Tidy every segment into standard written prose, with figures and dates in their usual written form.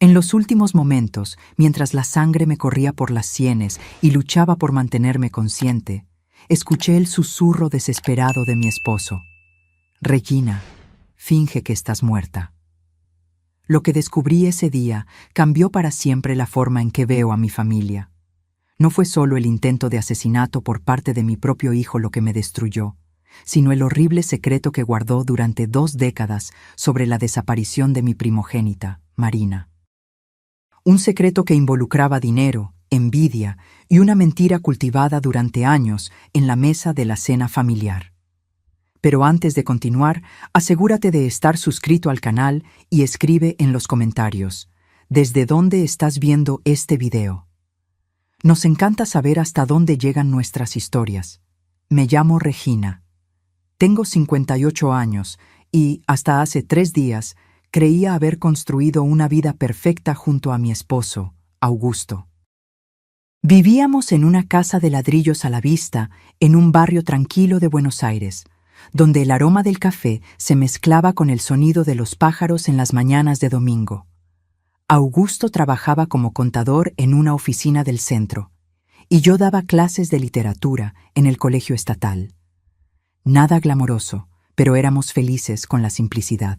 En los últimos momentos, mientras la sangre me corría por las sienes y luchaba por mantenerme consciente, escuché el susurro desesperado de mi esposo. Regina, finge que estás muerta. Lo que descubrí ese día cambió para siempre la forma en que veo a mi familia. No fue solo el intento de asesinato por parte de mi propio hijo lo que me destruyó, sino el horrible secreto que guardó durante 2 décadas sobre la desaparición de mi primogénita, Marina. Un secreto que involucraba dinero, envidia y una mentira cultivada durante años en la mesa de la cena familiar. Pero antes de continuar, asegúrate de estar suscrito al canal y escribe en los comentarios ¿desde dónde estás viendo este video? Nos encanta saber hasta dónde llegan nuestras historias. Me llamo Regina. Tengo 58 años y, hasta hace 3 días, creía haber construido una vida perfecta junto a mi esposo, Augusto. Vivíamos en una casa de ladrillos a la vista en un barrio tranquilo de Buenos Aires, donde el aroma del café se mezclaba con el sonido de los pájaros en las mañanas de domingo. Augusto trabajaba como contador en una oficina del centro, y yo daba clases de literatura en el colegio estatal. Nada glamoroso, pero éramos felices con la simplicidad.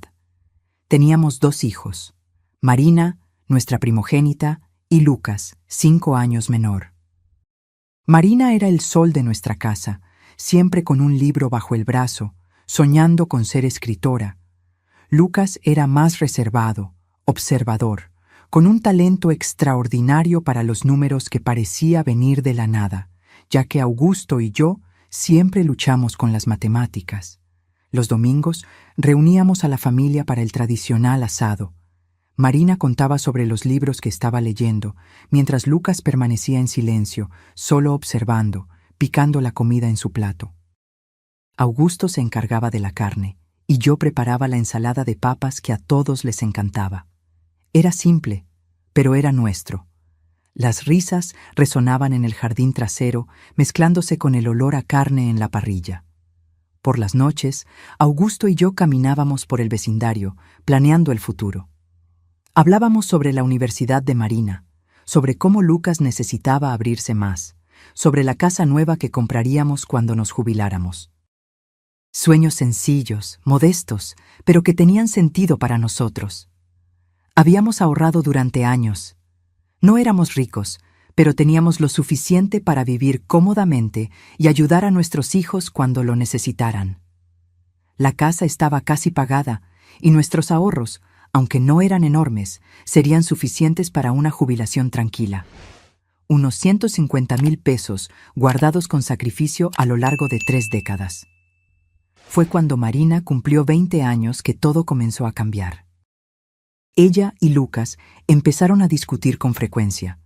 Teníamos 2 hijos, Marina, nuestra primogénita, y Lucas, 5 años menor. Marina era el sol de nuestra casa, siempre con un libro bajo el brazo, soñando con ser escritora. Lucas era más reservado, observador, con un talento extraordinario para los números que parecía venir de la nada, ya que Augusto y yo siempre luchamos con las matemáticas. Los domingos reuníamos a la familia para el tradicional asado. Marina contaba sobre los libros que estaba leyendo, mientras Lucas permanecía en silencio, solo observando, picando la comida en su plato. Augusto se encargaba de la carne, y yo preparaba la ensalada de papas que a todos les encantaba. Era simple, pero era nuestro. Las risas resonaban en el jardín trasero, mezclándose con el olor a carne en la parrilla. Por las noches, Augusto y yo caminábamos por el vecindario, planeando el futuro. Hablábamos sobre la universidad de Marina, sobre cómo Lucas necesitaba abrirse más, sobre la casa nueva que compraríamos cuando nos jubiláramos. Sueños sencillos, modestos, pero que tenían sentido para nosotros. Habíamos ahorrado durante años. No éramos ricos, pero teníamos lo suficiente para vivir cómodamente y ayudar a nuestros hijos cuando lo necesitaran. La casa estaba casi pagada y nuestros ahorros, aunque no eran enormes, serían suficientes para una jubilación tranquila. Unos 150,000 pesos guardados con sacrificio a lo largo de 3 décadas. Fue cuando Marina cumplió 20 años que todo comenzó a cambiar. Ella y Lucas empezaron a discutir con frecuencia.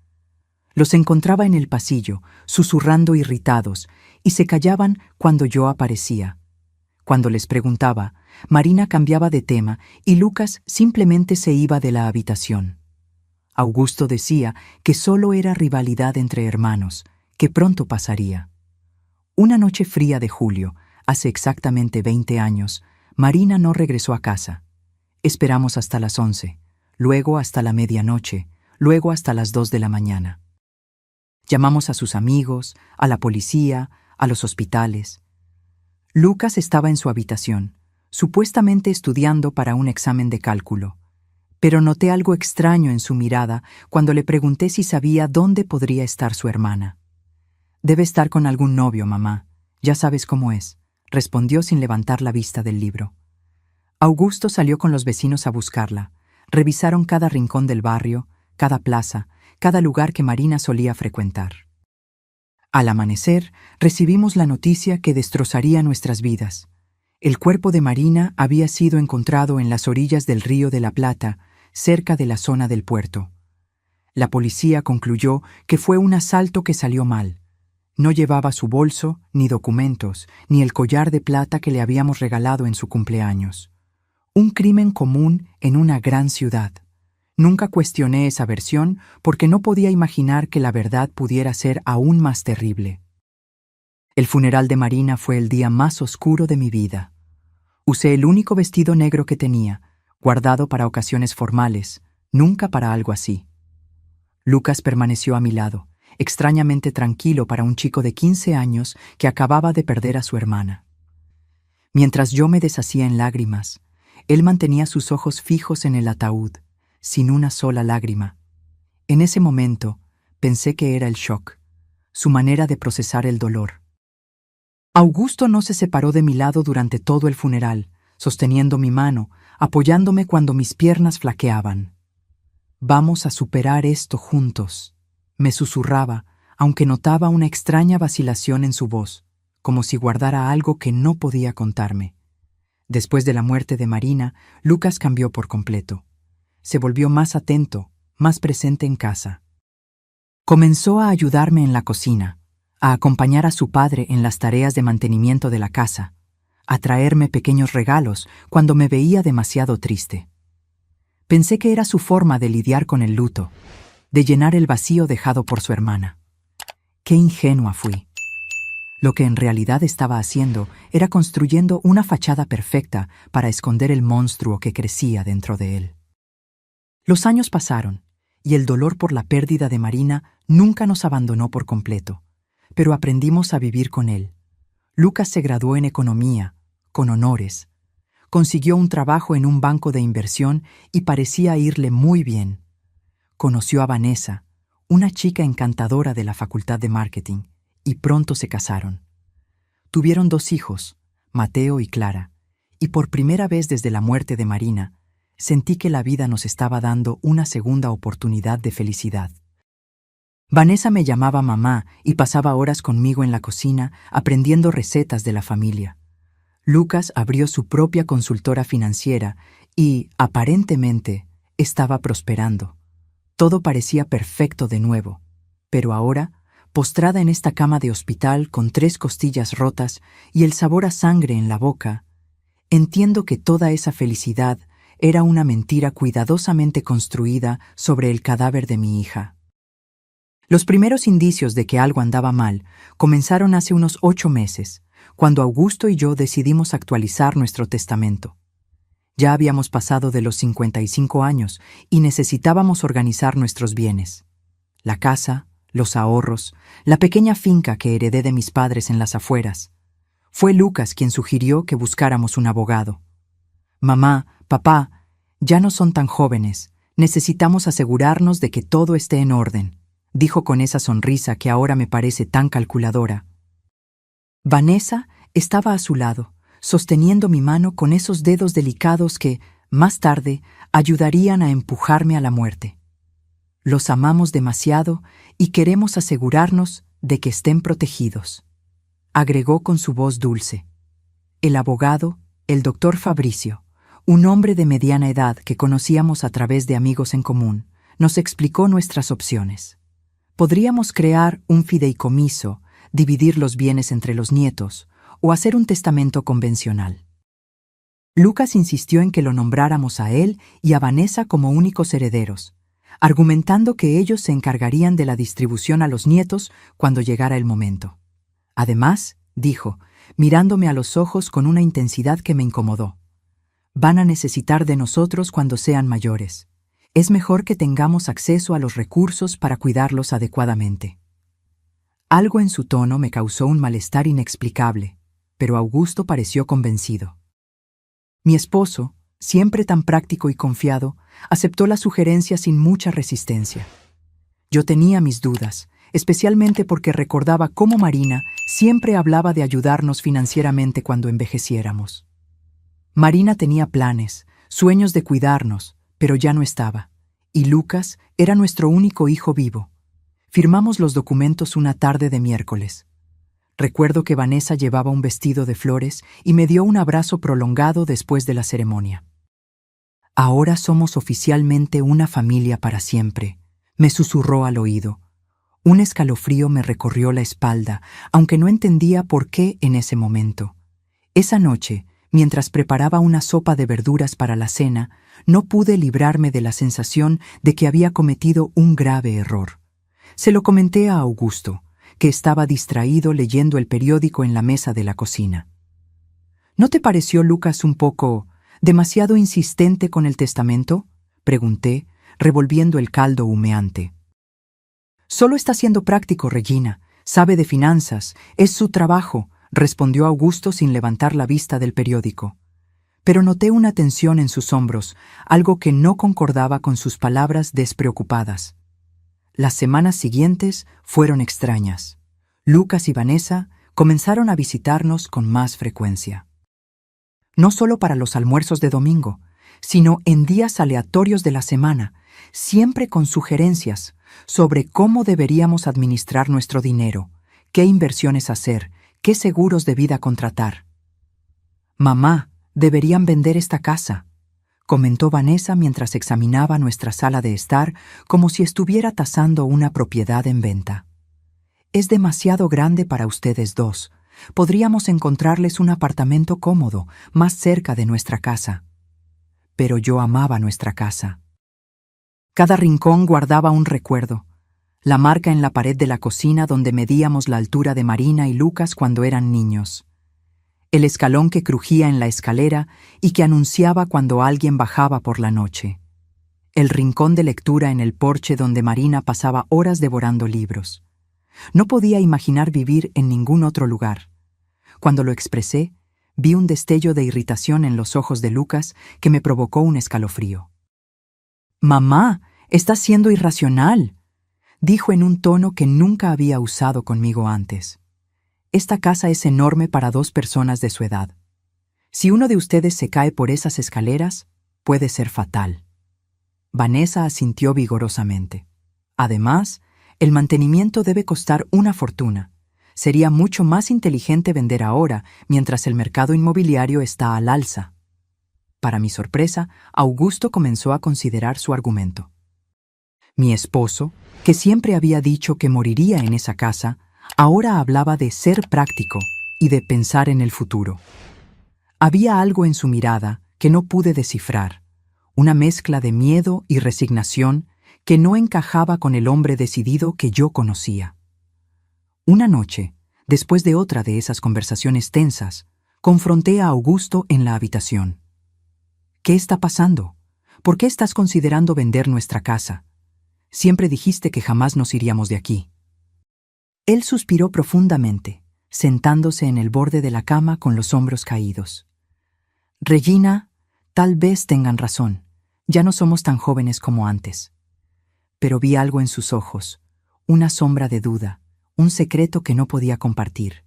Los encontraba en el pasillo, susurrando irritados, y se callaban cuando yo aparecía. Cuando les preguntaba, Marina cambiaba de tema y Lucas simplemente se iba de la habitación. Augusto decía que solo era rivalidad entre hermanos, que pronto pasaría. Una noche fría de julio, hace exactamente 20 años, Marina no regresó a casa. Esperamos hasta las 11, luego hasta la medianoche, luego hasta las 2 de la mañana. Llamamos a sus amigos, a la policía, a los hospitales. Lucas estaba en su habitación, supuestamente estudiando para un examen de cálculo, pero noté algo extraño en su mirada cuando le pregunté si sabía dónde podría estar su hermana. «Debe estar con algún novio, mamá. Ya sabes cómo es», respondió sin levantar la vista del libro. Augusto salió con los vecinos a buscarla. Revisaron cada rincón del barrio, cada plaza, cada lugar que Marina solía frecuentar. Al amanecer, recibimos la noticia que destrozaría nuestras vidas. El cuerpo de Marina había sido encontrado en las orillas del Río de la Plata, cerca de la zona del puerto. La policía concluyó que fue un asalto que salió mal. No llevaba su bolso, ni documentos, ni el collar de plata que le habíamos regalado en su cumpleaños. Un crimen común en una gran ciudad. Nunca cuestioné esa versión porque no podía imaginar que la verdad pudiera ser aún más terrible. El funeral de Marina fue el día más oscuro de mi vida. Usé el único vestido negro que tenía, guardado para ocasiones formales. nunca para algo así. Lucas permaneció a mi lado, extrañamente tranquilo para un chico de 15 años que acababa de perder a su hermana. Mientras yo me deshacía en lágrimas, él mantenía sus ojos fijos en el ataúd, sin una sola lágrima. En ese momento, pensé que era el shock, su manera de procesar el dolor. Augusto no se separó de mi lado durante todo el funeral, sosteniendo mi mano, apoyándome cuando mis piernas flaqueaban. «Vamos a superar esto juntos», me susurraba, aunque notaba una extraña vacilación en su voz, como si guardara algo que no podía contarme. Después de la muerte de Marina, Lucas cambió por completo. Se volvió más atento, más presente en casa. Comenzó a ayudarme en la cocina, a acompañar a su padre en las tareas de mantenimiento de la casa, a traerme pequeños regalos cuando me veía demasiado triste. Pensé que era su forma de lidiar con el luto, de llenar el vacío dejado por su hermana. Qué ingenua fui. Lo que en realidad estaba haciendo era construyendo una fachada perfecta para esconder el monstruo que crecía dentro de él. Los años pasaron, y el dolor por la pérdida de Marina nunca nos abandonó por completo, pero aprendimos a vivir con él. Lucas se graduó en economía, con honores. Consiguió un trabajo en un banco de inversión y parecía irle muy bien. Conoció a Vanessa, una chica encantadora de la facultad de marketing, y pronto se casaron. Tuvieron 2 hijos, Mateo y Clara, y por primera vez desde la muerte de Marina, sentí que la vida nos estaba dando una segunda oportunidad de felicidad. Vanessa me llamaba mamá y pasaba horas conmigo en la cocina aprendiendo recetas de la familia. Lucas abrió su propia consultora financiera y, aparentemente, estaba prosperando. Todo parecía perfecto de nuevo, pero ahora, postrada en esta cama de hospital con 3 costillas rotas y el sabor a sangre en la boca, entiendo que toda esa felicidad era una mentira cuidadosamente construida sobre el cadáver de mi hija. Los primeros indicios de que algo andaba mal comenzaron hace unos 8 meses, cuando Augusto y yo decidimos actualizar nuestro testamento. Ya habíamos pasado de los 55 años y necesitábamos organizar nuestros bienes. La casa, los ahorros, la pequeña finca que heredé de mis padres en las afueras. Fue Lucas quien sugirió que buscáramos un abogado. «Mamá, papá, ya no son tan jóvenes. Necesitamos asegurarnos de que todo esté en orden», dijo con esa sonrisa que ahora me parece tan calculadora. Vanessa estaba a su lado, sosteniendo mi mano con esos dedos delicados que, más tarde, ayudarían a empujarme a la muerte. Los amamos demasiado y queremos asegurarnos de que estén protegidos, agregó con su voz dulce. El abogado, el doctor Fabricio, un hombre de mediana edad que conocíamos a través de amigos en común, nos explicó nuestras opciones. Podríamos crear un fideicomiso, dividir los bienes entre los nietos o hacer un testamento convencional. Lucas insistió en que lo nombráramos a él y a Vanessa como únicos herederos, argumentando que ellos se encargarían de la distribución a los nietos cuando llegara el momento. Además, dijo, mirándome a los ojos con una intensidad que me incomodó, van a necesitar de nosotros cuando sean mayores. Es mejor que tengamos acceso a los recursos para cuidarlos adecuadamente. Algo en su tono me causó un malestar inexplicable, pero Augusto pareció convencido. Mi esposo, siempre tan práctico y confiado, aceptó la sugerencia sin mucha resistencia. Yo tenía mis dudas, especialmente porque recordaba cómo Marina siempre hablaba de ayudarnos financieramente cuando envejeciéramos. Marina tenía planes, sueños de cuidarnos, pero ya no estaba, y Lucas era nuestro único hijo vivo. Firmamos los documentos una tarde de miércoles. Recuerdo que Vanessa llevaba un vestido de flores y me dio un abrazo prolongado después de la ceremonia. Ahora somos oficialmente una familia para siempre, me susurró al oído. Un escalofrío me recorrió la espalda, aunque no entendía por qué en ese momento. Esa noche, mientras preparaba una sopa de verduras para la cena, no pude librarme de la sensación de que había cometido un grave error. Se lo comenté a Augusto, que estaba distraído leyendo el periódico en la mesa de la cocina. ¿No te pareció, Lucas, un poco demasiado insistente con el testamento?, pregunté, revolviendo el caldo humeante. «Solo está siendo práctico, Regina. Sabe de finanzas. Es su trabajo», respondió Augusto sin levantar la vista del periódico. Pero noté una tensión en sus hombros, algo que no concordaba con sus palabras despreocupadas. Las semanas siguientes fueron extrañas. Lucas y Vanessa comenzaron a visitarnos con más frecuencia. No solo para los almuerzos de domingo, sino en días aleatorios de la semana, siempre con sugerencias sobre cómo deberíamos administrar nuestro dinero, qué inversiones hacer, qué seguros de vida contratar. «Mamá, deberían vender esta casa», comentó Vanessa mientras examinaba nuestra sala de estar como si estuviera tasando una propiedad en venta. «Es demasiado grande para ustedes dos. Podríamos encontrarles un apartamento cómodo, más cerca de nuestra casa». Pero yo amaba nuestra casa. Cada rincón guardaba un recuerdo. La marca en la pared de la cocina donde medíamos la altura de Marina y Lucas cuando eran niños. El escalón que crujía en la escalera y que anunciaba cuando alguien bajaba por la noche. El rincón de lectura en el porche donde Marina pasaba horas devorando libros. No podía imaginar vivir en ningún otro lugar. Cuando lo expresé, vi un destello de irritación en los ojos de Lucas que me provocó un escalofrío. «Mamá, estás siendo irracional», dijo en un tono que nunca había usado conmigo antes. «Esta casa es enorme para 2 personas de su edad. Si uno de ustedes se cae por esas escaleras, puede ser fatal». Vanessa asintió vigorosamente. «Además, el mantenimiento debe costar una fortuna. Sería mucho más inteligente vender ahora, mientras el mercado inmobiliario está al alza». Para mi sorpresa, Augusto comenzó a considerar su argumento. Mi esposo, que siempre había dicho que moriría en esa casa, ahora hablaba de ser práctico y de pensar en el futuro. Había algo en su mirada que no pude descifrar, una mezcla de miedo y resignación que no encajaba con el hombre decidido que yo conocía. Una noche, después de otra de esas conversaciones tensas, confronté a Augusto en la habitación. «¿Qué está pasando? ¿Por qué estás considerando vender nuestra casa? Siempre dijiste que jamás nos iríamos de aquí». Él suspiró profundamente, sentándose en el borde de la cama con los hombros caídos. «Regina, tal vez tengan razón. Ya no somos tan jóvenes como antes». Pero vi algo en sus ojos, una sombra de duda, un secreto que no podía compartir.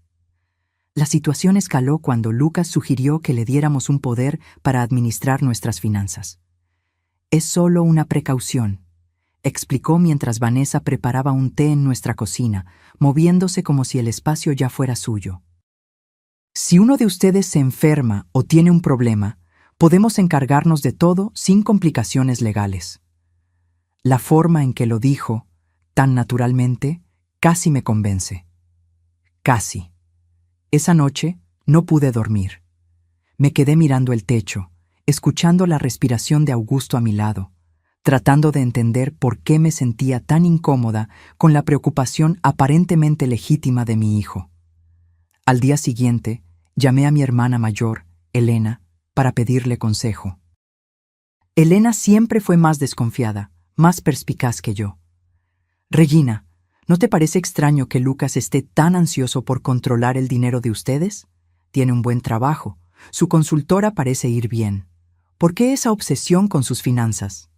La situación escaló cuando Lucas sugirió que le diéramos un poder para administrar nuestras finanzas. «Es solo una precaución», explicó mientras Vanessa preparaba un té en nuestra cocina, moviéndose como si el espacio ya fuera suyo. «Si uno de ustedes se enferma o tiene un problema, podemos encargarnos de todo sin complicaciones legales». La forma en que lo dijo, tan naturalmente, casi me convence. Casi. Esa noche no pude dormir. Me quedé mirando el techo, escuchando la respiración de Augusto a mi lado, tratando de entender por qué me sentía tan incómoda con la preocupación aparentemente legítima de mi hijo. Al día siguiente, llamé a mi hermana mayor, Elena, para pedirle consejo. Elena siempre fue más desconfiada, más perspicaz que yo. «Regina, ¿no te parece extraño que Lucas esté tan ansioso por controlar el dinero de ustedes? Tiene un buen trabajo, su consultora parece ir bien. ¿Por qué esa obsesión con sus finanzas?»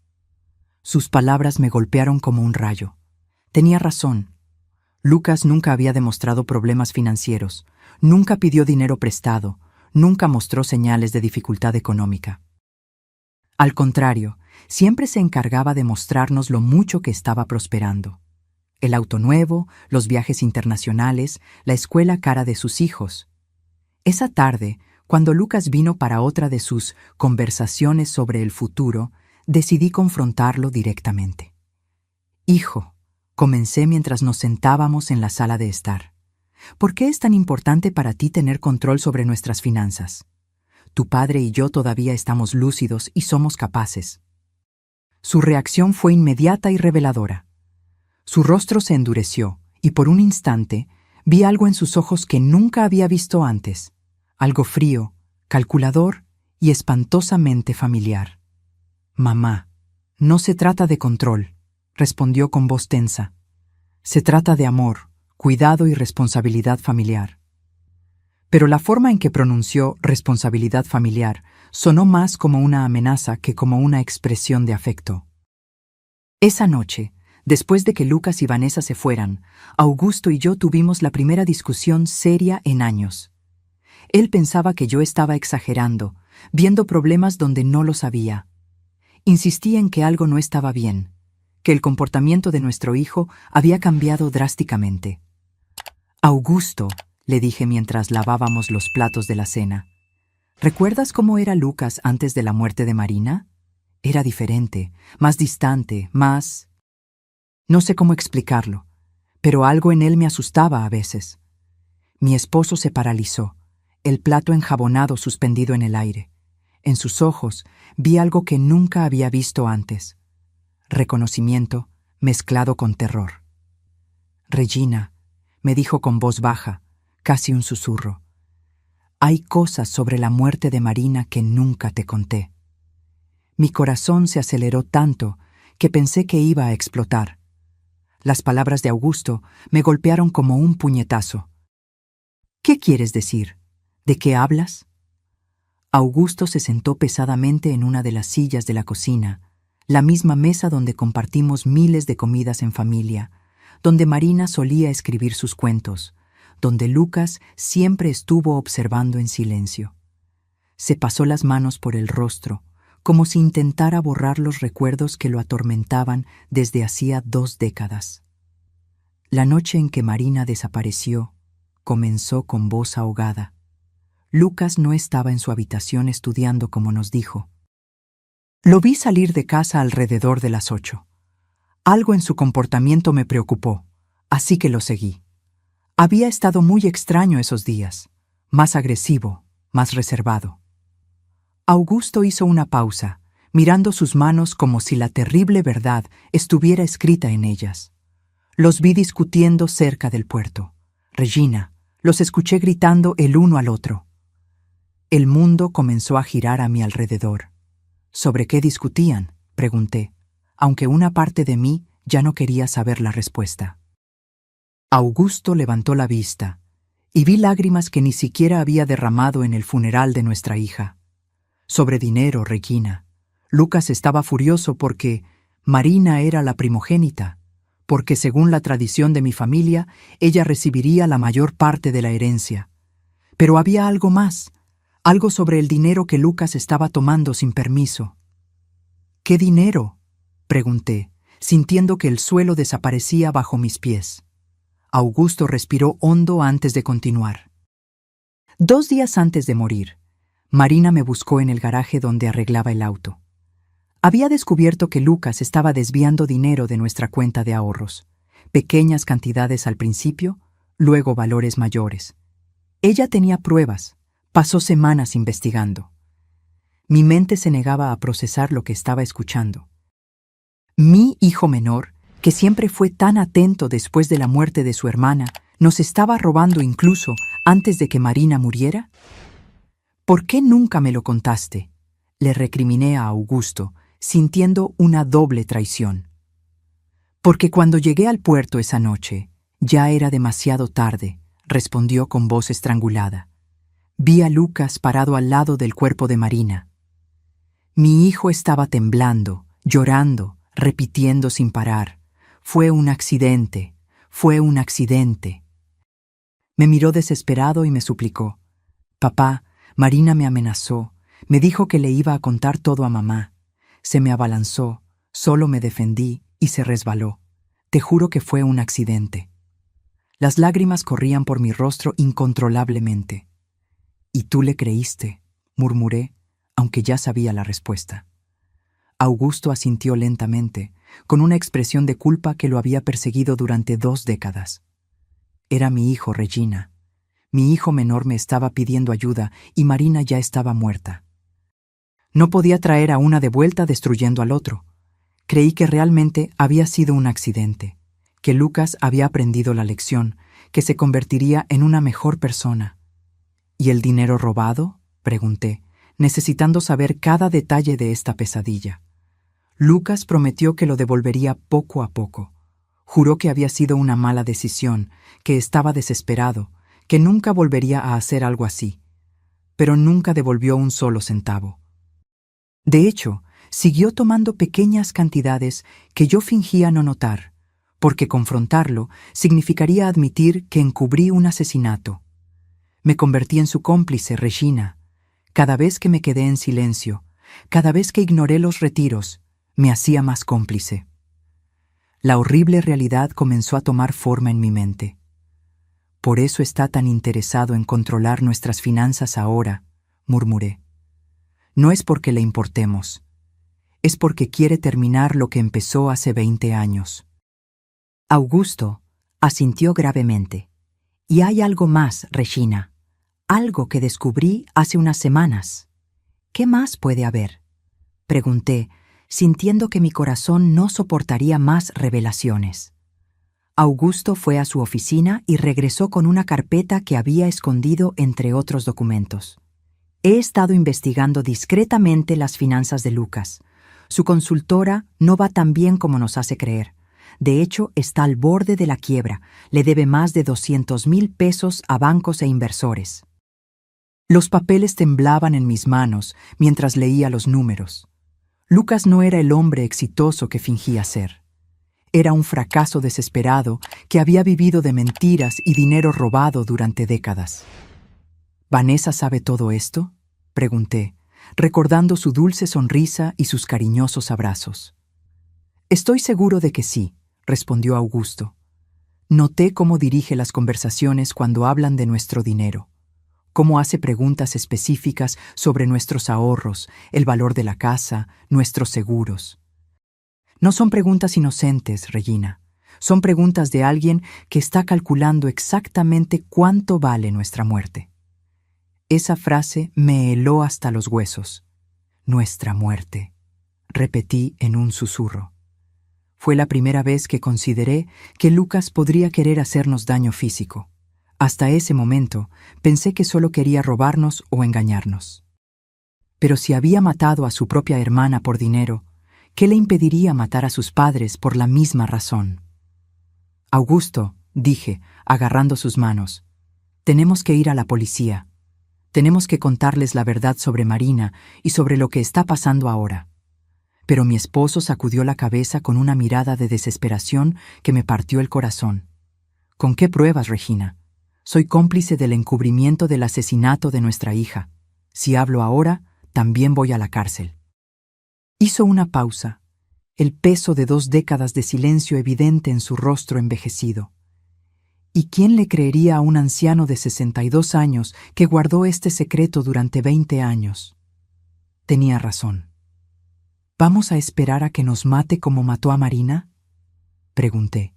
Sus palabras me golpearon como un rayo. Tenía razón. Lucas nunca había demostrado problemas financieros, nunca pidió dinero prestado, nunca mostró señales de dificultad económica. Al contrario, siempre se encargaba de mostrarnos lo mucho que estaba prosperando. El auto nuevo, los viajes internacionales, la escuela cara de sus hijos. Esa tarde, cuando Lucas vino para otra de sus conversaciones sobre el futuro, decidí confrontarlo directamente. «Hijo», comencé mientras nos sentábamos en la sala de estar, «¿por qué es tan importante para ti tener control sobre nuestras finanzas? Tu padre y yo todavía estamos lúcidos y somos capaces». Su reacción fue inmediata y reveladora. Su rostro se endureció y por un instante vi algo en sus ojos que nunca había visto antes, algo frío, calculador y espantosamente familiar. «Mamá, No se trata de control, respondió con voz tensa. Se trata de amor, cuidado y responsabilidad familiar. Pero la forma en que pronunció responsabilidad familiar sonó más como una amenaza que como una expresión de afecto. Esa noche, después de que Lucas y Vanessa se fueran, Augusto y yo tuvimos la primera discusión seria en años. Él pensaba que yo estaba exagerando, viendo problemas donde no los había. Insistí en que algo no estaba bien, que el comportamiento de nuestro hijo había cambiado drásticamente. Augusto, le dije mientras lavábamos los platos de la cena, ¿recuerdas cómo era Lucas antes de la muerte de Marina? Era diferente, más distante, más... No sé cómo explicarlo, pero algo en él me asustaba a veces. Mi esposo se paralizó, el plato enjabonado suspendido en el aire. En sus ojos vi algo que nunca había visto antes. Reconocimiento mezclado con terror. Regina, me dijo con voz baja, casi un susurro. Hay cosas sobre la muerte de Marina que nunca te conté. Mi corazón se aceleró tanto que pensé que iba a explotar. Las palabras de Augusto me golpearon como un puñetazo. ¿Qué quieres decir? ¿De qué hablas? Augusto se sentó pesadamente en una de las sillas de la cocina, la misma mesa donde compartimos miles de comidas en familia, donde Marina solía escribir sus cuentos, donde Lucas siempre estuvo observando en silencio. Se pasó las manos por el rostro, como si intentara borrar los recuerdos que lo atormentaban desde hacía 2 décadas. La noche en que Marina desapareció, comenzó con voz ahogada. Lucas no estaba en su habitación estudiando como nos dijo. Lo vi salir de casa alrededor de las 8. Algo en su comportamiento me preocupó, así que lo seguí. Había estado muy extraño esos días, más agresivo, más reservado. Augusto hizo una pausa, mirando sus manos como si la terrible verdad estuviera escrita en ellas. Los vi discutiendo cerca del puerto. Regina, los escuché gritando el uno al otro. El mundo comenzó a girar a mi alrededor. ¿Sobre qué discutían?, pregunté, aunque una parte de mí ya no quería saber la respuesta. Augusto levantó la vista, y vi lágrimas que ni siquiera había derramado en el funeral de nuestra hija. Sobre dinero, Regina. Lucas estaba furioso porque Marina era la primogénita, porque según la tradición de mi familia, ella recibiría la mayor parte de la herencia. Pero había algo más, algo sobre el dinero que Lucas estaba tomando sin permiso. ¿Qué dinero?, pregunté, sintiendo que el suelo desaparecía bajo mis pies. Augusto respiró hondo antes de continuar. 2 días antes de morir, Marina me buscó en el garaje donde arreglaba el auto. Había descubierto que Lucas estaba desviando dinero de nuestra cuenta de ahorros, pequeñas cantidades al principio, luego valores mayores. Ella tenía pruebas, pasó semanas investigando. Mi mente se negaba a procesar lo que estaba escuchando. Mi hijo menor, que siempre fue tan atento después de la muerte de su hermana, ¿nos estaba robando incluso antes de que Marina muriera? ¿Por qué nunca me lo contaste?, le recriminé a Augusto, sintiendo una doble traición. Porque cuando llegué al puerto esa noche, ya era demasiado tarde, respondió con voz estrangulada. Vi a Lucas parado al lado del cuerpo de Marina. Mi hijo estaba temblando, llorando, repitiendo sin parar. Fue un accidente, fue un accidente. Me miró desesperado y me suplicó. Papá, Marina me amenazó, me dijo que le iba a contar todo a mamá. Se me abalanzó, solo me defendí y se resbaló. Te juro que fue un accidente. Las lágrimas corrían por mi rostro incontrolablemente. «¿Y tú le creíste?», murmuré, aunque ya sabía la respuesta. Augusto asintió lentamente, con una expresión de culpa que lo había perseguido durante 2 décadas. Era mi hijo, Regina. Mi hijo menor me estaba pidiendo ayuda y Marina ya estaba muerta. No podía traer a una de vuelta destruyendo al otro. Creí que realmente había sido un accidente, que Lucas había aprendido la lección, que se convertiría en una mejor persona. ¿Y el dinero robado?, pregunté, necesitando saber cada detalle de esta pesadilla. Lucas prometió que lo devolvería poco a poco. Juró que había sido una mala decisión, que estaba desesperado, que nunca volvería a hacer algo así. Pero nunca devolvió un solo centavo. De hecho, siguió tomando pequeñas cantidades que yo fingía no notar, porque confrontarlo significaría admitir que encubrí un asesinato. Me convertí en su cómplice, Regina. Cada vez que me quedé en silencio, cada vez que ignoré los retiros, me hacía más cómplice. La horrible realidad comenzó a tomar forma en mi mente. Por eso está tan interesado en controlar nuestras finanzas ahora, murmuré. No es porque le importemos, es porque quiere terminar lo que empezó hace 20 años. Augusto asintió gravemente. Y hay algo más, Regina, algo que descubrí hace unas semanas. ¿Qué más puede haber?, pregunté, sintiendo que mi corazón no soportaría más revelaciones. Augusto fue a su oficina y regresó con una carpeta que había escondido entre otros documentos. He estado investigando discretamente las finanzas de Lucas. Su consultora no va tan bien como nos hace creer. De hecho, está al borde de la quiebra. Le debe más de 200,000 pesos a bancos e inversores. Los papeles temblaban en mis manos mientras leía los números. Lucas no era el hombre exitoso que fingía ser. Era un fracaso desesperado que había vivido de mentiras y dinero robado durante décadas. ¿Vanessa sabe todo esto?, pregunté, recordando su dulce sonrisa y sus cariñosos abrazos. Estoy seguro de que sí, respondió Augusto. Noté cómo dirige las conversaciones cuando hablan de nuestro dinero, cómo hace preguntas específicas sobre nuestros ahorros, el valor de la casa, nuestros seguros. No son preguntas inocentes, Regina. Son preguntas de alguien que está calculando exactamente cuánto vale nuestra muerte. Esa frase me heló hasta los huesos. Nuestra muerte, repetí en un susurro. Fue la primera vez que consideré que Lucas podría querer hacernos daño físico. Hasta ese momento pensé que solo quería robarnos o engañarnos. Pero si había matado a su propia hermana por dinero, ¿qué le impediría matar a sus padres por la misma razón? Augusto, dije, agarrando sus manos, tenemos que ir a la policía. Tenemos que contarles la verdad sobre Marina y sobre lo que está pasando ahora. Pero mi esposo sacudió la cabeza con una mirada de desesperación que me partió el corazón. ¿Con qué pruebas, Regina? Soy cómplice del encubrimiento del asesinato de nuestra hija. Si hablo ahora, también voy a la cárcel. Hizo una pausa, el peso de 2 décadas de silencio evidente en su rostro envejecido. ¿Y quién le creería a un anciano de 62 años que guardó este secreto durante 20 años? Tenía razón. ¿Vamos a esperar a que nos mate como mató a Marina?, pregunté,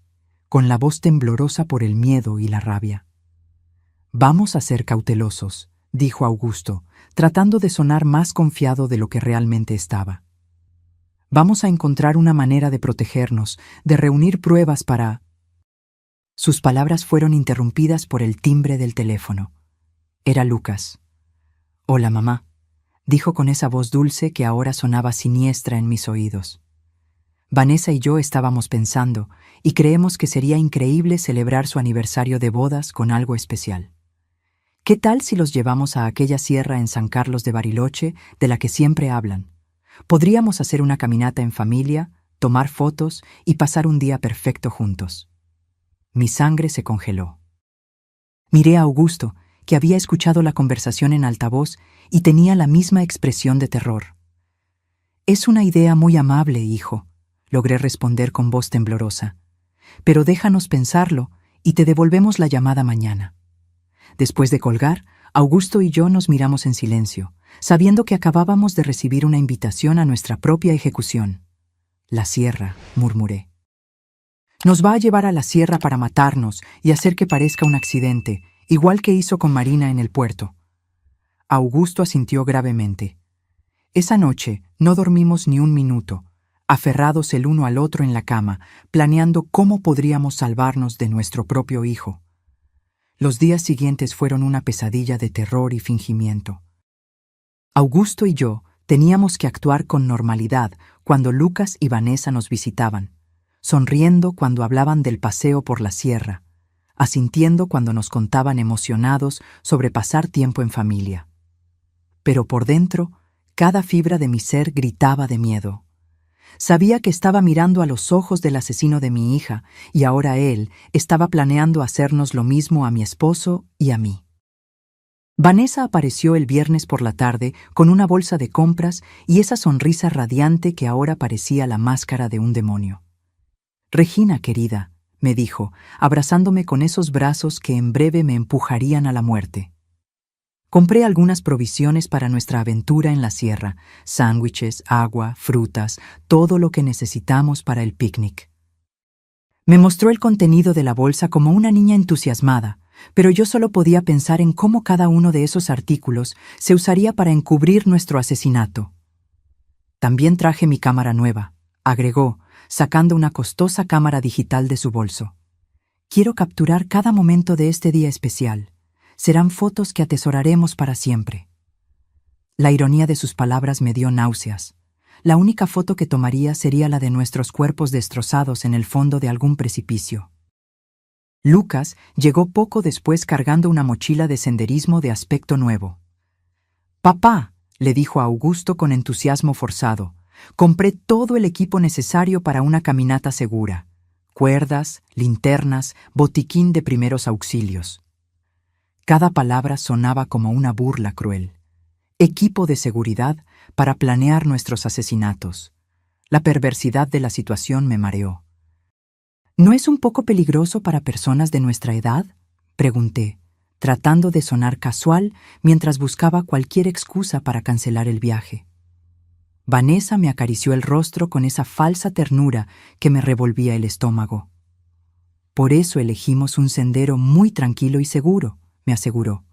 con la voz temblorosa por el miedo y la rabia. Vamos a ser cautelosos, dijo Augusto, tratando de sonar más confiado de lo que realmente estaba. Vamos a encontrar una manera de protegernos, de reunir pruebas para... Sus palabras fueron interrumpidas por el timbre del teléfono. Era Lucas. «Hola, mamá», dijo con esa voz dulce que ahora sonaba siniestra en mis oídos. Vanessa y yo estábamos pensando, y creemos que sería increíble celebrar su aniversario de bodas con algo especial. ¿Qué tal si los llevamos a aquella sierra en San Carlos de Bariloche de la que siempre hablan? Podríamos hacer una caminata en familia, tomar fotos y pasar un día perfecto juntos. Mi sangre se congeló. Miré a Augusto, que había escuchado la conversación en altavoz y tenía la misma expresión de terror. «Es una idea muy amable, hijo», logré responder con voz temblorosa. «Pero déjanos pensarlo y te devolvemos la llamada mañana». Después de colgar, Augusto y yo nos miramos en silencio, sabiendo que acabábamos de recibir una invitación a nuestra propia ejecución. «La sierra», murmuré. «Nos va a llevar a la sierra para matarnos y hacer que parezca un accidente, igual que hizo con Marina en el puerto». Augusto asintió gravemente. Esa noche no dormimos ni un minuto, aferrados el uno al otro en la cama, planeando cómo podríamos salvarnos de nuestro propio hijo. Los días siguientes fueron una pesadilla de terror y fingimiento. Augusto y yo Teníamos que actuar con normalidad cuando Lucas y Vanessa nos visitaban, sonriendo cuando hablaban del paseo por la sierra, asintiendo cuando nos contaban emocionados sobre pasar tiempo en familia. Pero por dentro, cada fibra de mi ser gritaba de miedo. Sabía que estaba mirando a los ojos del asesino de mi hija y ahora él estaba planeando hacernos lo mismo a mi esposo y a mí. Vanessa apareció el viernes por la tarde con una bolsa de compras y esa sonrisa radiante que ahora parecía la máscara de un demonio. «Regina, querida», me dijo, abrazándome con esos brazos que en breve me empujarían a la muerte. Compré algunas provisiones para nuestra aventura en la sierra, sándwiches, agua, frutas, todo lo que necesitamos para el picnic. Me mostró el contenido de la bolsa como una niña entusiasmada, pero yo solo podía pensar en cómo cada uno de esos artículos se usaría para encubrir nuestro asesinato. También traje mi cámara nueva, agregó, sacando una costosa cámara digital de su bolso. Quiero capturar cada momento de este día especial. Serán fotos que atesoraremos para siempre. La ironía de sus palabras me dio náuseas. La única foto que tomaría sería la de nuestros cuerpos destrozados en el fondo de algún precipicio. Lucas llegó poco después cargando una mochila de senderismo de aspecto nuevo. «Papá», le dijo a Augusto con entusiasmo forzado, «compré todo el equipo necesario para una caminata segura. Cuerdas, linternas, botiquín de primeros auxilios». Cada palabra sonaba como una burla cruel. Equipo de seguridad para planear nuestros asesinatos. La perversidad de la situación me mareó. «¿No es un poco peligroso para personas de nuestra edad?», pregunté, tratando de sonar casual mientras buscaba cualquier excusa para cancelar el viaje. Vanessa me acarició el rostro con esa falsa ternura que me revolvía el estómago. «Por eso elegimos un sendero muy tranquilo y seguro», me aseguró.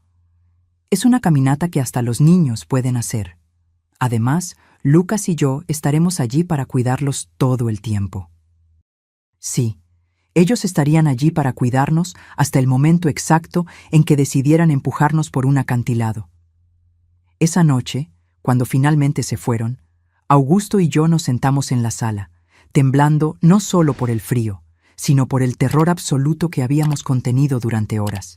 «Es una caminata que hasta los niños pueden hacer. Además, Lucas y yo estaremos allí para cuidarlos todo el tiempo». Sí, ellos estarían allí para cuidarnos hasta el momento exacto en que decidieran empujarnos por un acantilado. Esa noche, cuando finalmente se fueron, Augusto y yo nos sentamos en la sala, temblando no solo por el frío, sino por el terror absoluto que habíamos contenido durante horas.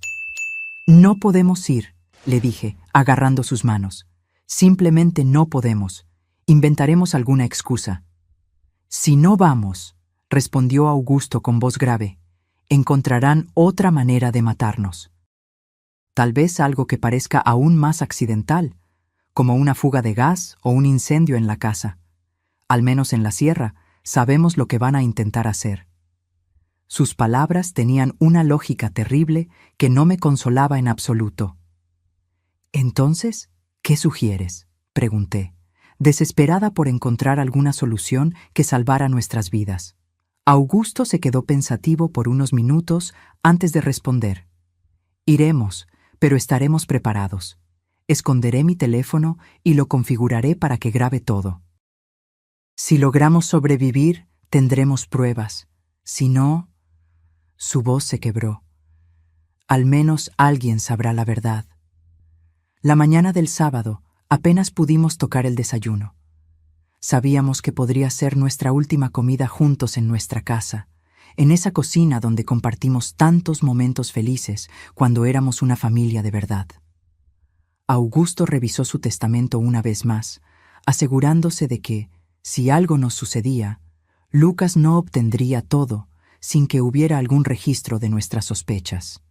«No podemos ir», le dije, agarrando sus manos. «Simplemente no podemos. Inventaremos alguna excusa». «Si no vamos», respondió Augusto con voz grave, «encontrarán otra manera de matarnos. Tal vez algo que parezca aún más accidental, como una fuga de gas o un incendio en la casa. Al menos en la sierra, sabemos lo que van a intentar hacer». Sus palabras tenían una lógica terrible que no me consolaba en absoluto. «Entonces, ¿qué sugieres?», pregunté, desesperada por encontrar alguna solución que salvara nuestras vidas. Augusto se quedó pensativo por unos minutos antes de responder. «Iremos, pero estaremos preparados. Esconderé mi teléfono y lo configuraré para que grabe todo. Si logramos sobrevivir, tendremos pruebas. Si no...» Su voz se quebró. «Al menos alguien sabrá la verdad». La mañana del sábado apenas pudimos tocar el desayuno. Sabíamos que podría ser nuestra última comida juntos en nuestra casa, en esa cocina donde compartimos tantos momentos felices cuando éramos una familia de verdad. Augusto revisó su testamento una vez más, asegurándose de que, si algo nos sucedía, Lucas no obtendría todo sin que hubiera algún registro de nuestras sospechas.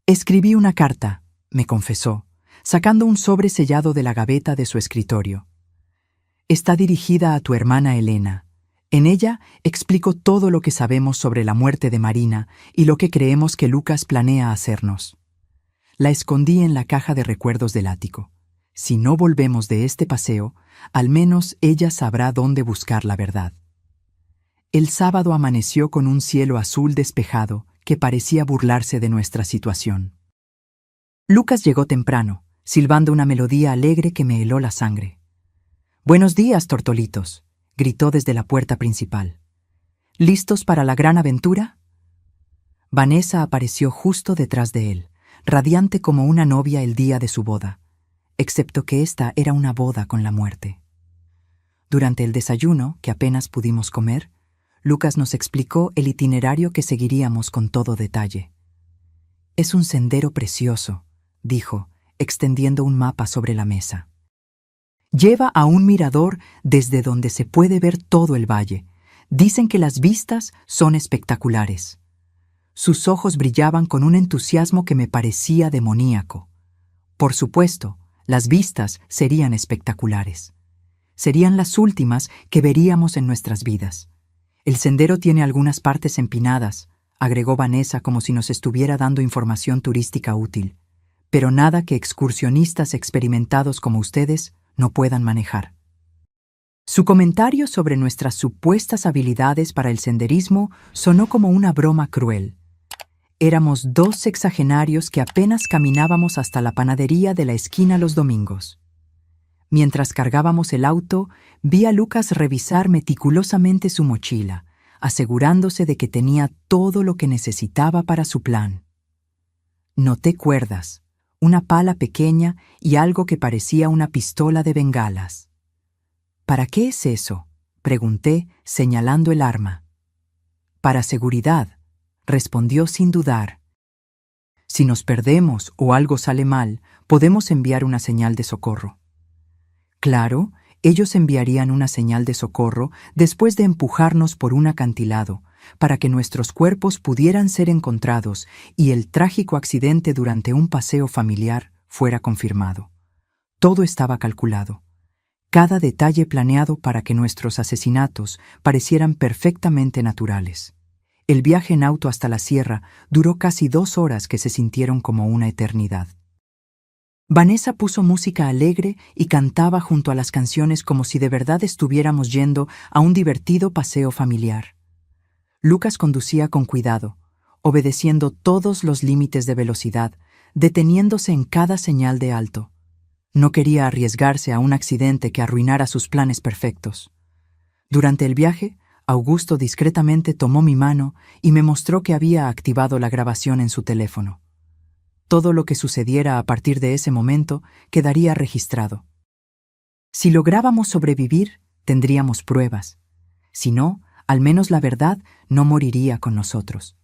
«Escribí una carta», me confesó, sacando un sobre sellado de la gaveta de su escritorio. «Está dirigida a tu hermana Elena. En ella explico todo lo que sabemos sobre la muerte de Marina y lo que creemos que Lucas planea hacernos. La escondí en la caja de recuerdos del ático. Si no volvemos de este paseo, al menos ella sabrá dónde buscar la verdad». El sábado amaneció con un cielo azul despejado que parecía burlarse de nuestra situación. Lucas llegó temprano, silbando una melodía alegre que me heló la sangre. «Buenos días, tortolitos», gritó desde la puerta principal. «¿Listos para la gran aventura?». Vanessa apareció justo detrás de él, radiante como una novia el día de su boda. excepto que esta era una boda con la muerte. Durante el desayuno, que apenas pudimos comer, Lucas nos explicó el itinerario que seguiríamos con todo detalle. «Es un sendero precioso», dijo, extendiendo un mapa sobre la mesa. «Lleva a un mirador desde donde se puede ver todo el valle. Dicen que las vistas son espectaculares». Sus ojos brillaban con un entusiasmo que me parecía demoníaco. Por supuesto, las vistas serían espectaculares. Serían las últimas que veríamos en nuestras vidas. «El sendero tiene algunas partes empinadas», agregó Vanessa como si nos estuviera dando información turística útil, «pero nada que excursionistas experimentados como ustedes no puedan manejar». Su comentario sobre nuestras supuestas habilidades para el senderismo sonó como una broma cruel. Éramos dos sexagenarios que apenas caminábamos hasta la panadería de la esquina los domingos. Mientras cargábamos el auto, vi a Lucas revisar meticulosamente su mochila, asegurándose de que tenía todo lo que necesitaba para su plan. Noté cuerdas, una pala pequeña y algo que parecía una pistola de bengalas. «¿Para qué es eso?», pregunté, señalando el arma. «Para seguridad», respondió sin dudar. «Si nos perdemos o algo sale mal, podemos enviar una señal de socorro». Claro, ellos enviarían una señal de socorro después de empujarnos por un acantilado, para que nuestros cuerpos pudieran ser encontrados y el trágico accidente durante un paseo familiar fuera confirmado. Todo estaba calculado. Cada detalle planeado para que nuestros asesinatos parecieran perfectamente naturales. El viaje en auto hasta la sierra duró casi 2 horas que se sintieron como una eternidad. Vanessa puso música alegre y cantaba junto a las canciones como si de verdad estuviéramos yendo a un divertido paseo familiar. Lucas conducía con cuidado, obedeciendo todos los límites de velocidad, deteniéndose en cada señal de alto. No quería arriesgarse a un accidente que arruinara sus planes perfectos. Durante el viaje, Augusto discretamente tomó mi mano y me mostró que había activado la grabación en su teléfono. Todo lo que sucediera a partir de ese momento quedaría registrado. Si lográbamos sobrevivir, tendríamos pruebas. Si no, al menos la verdad no moriría con nosotros.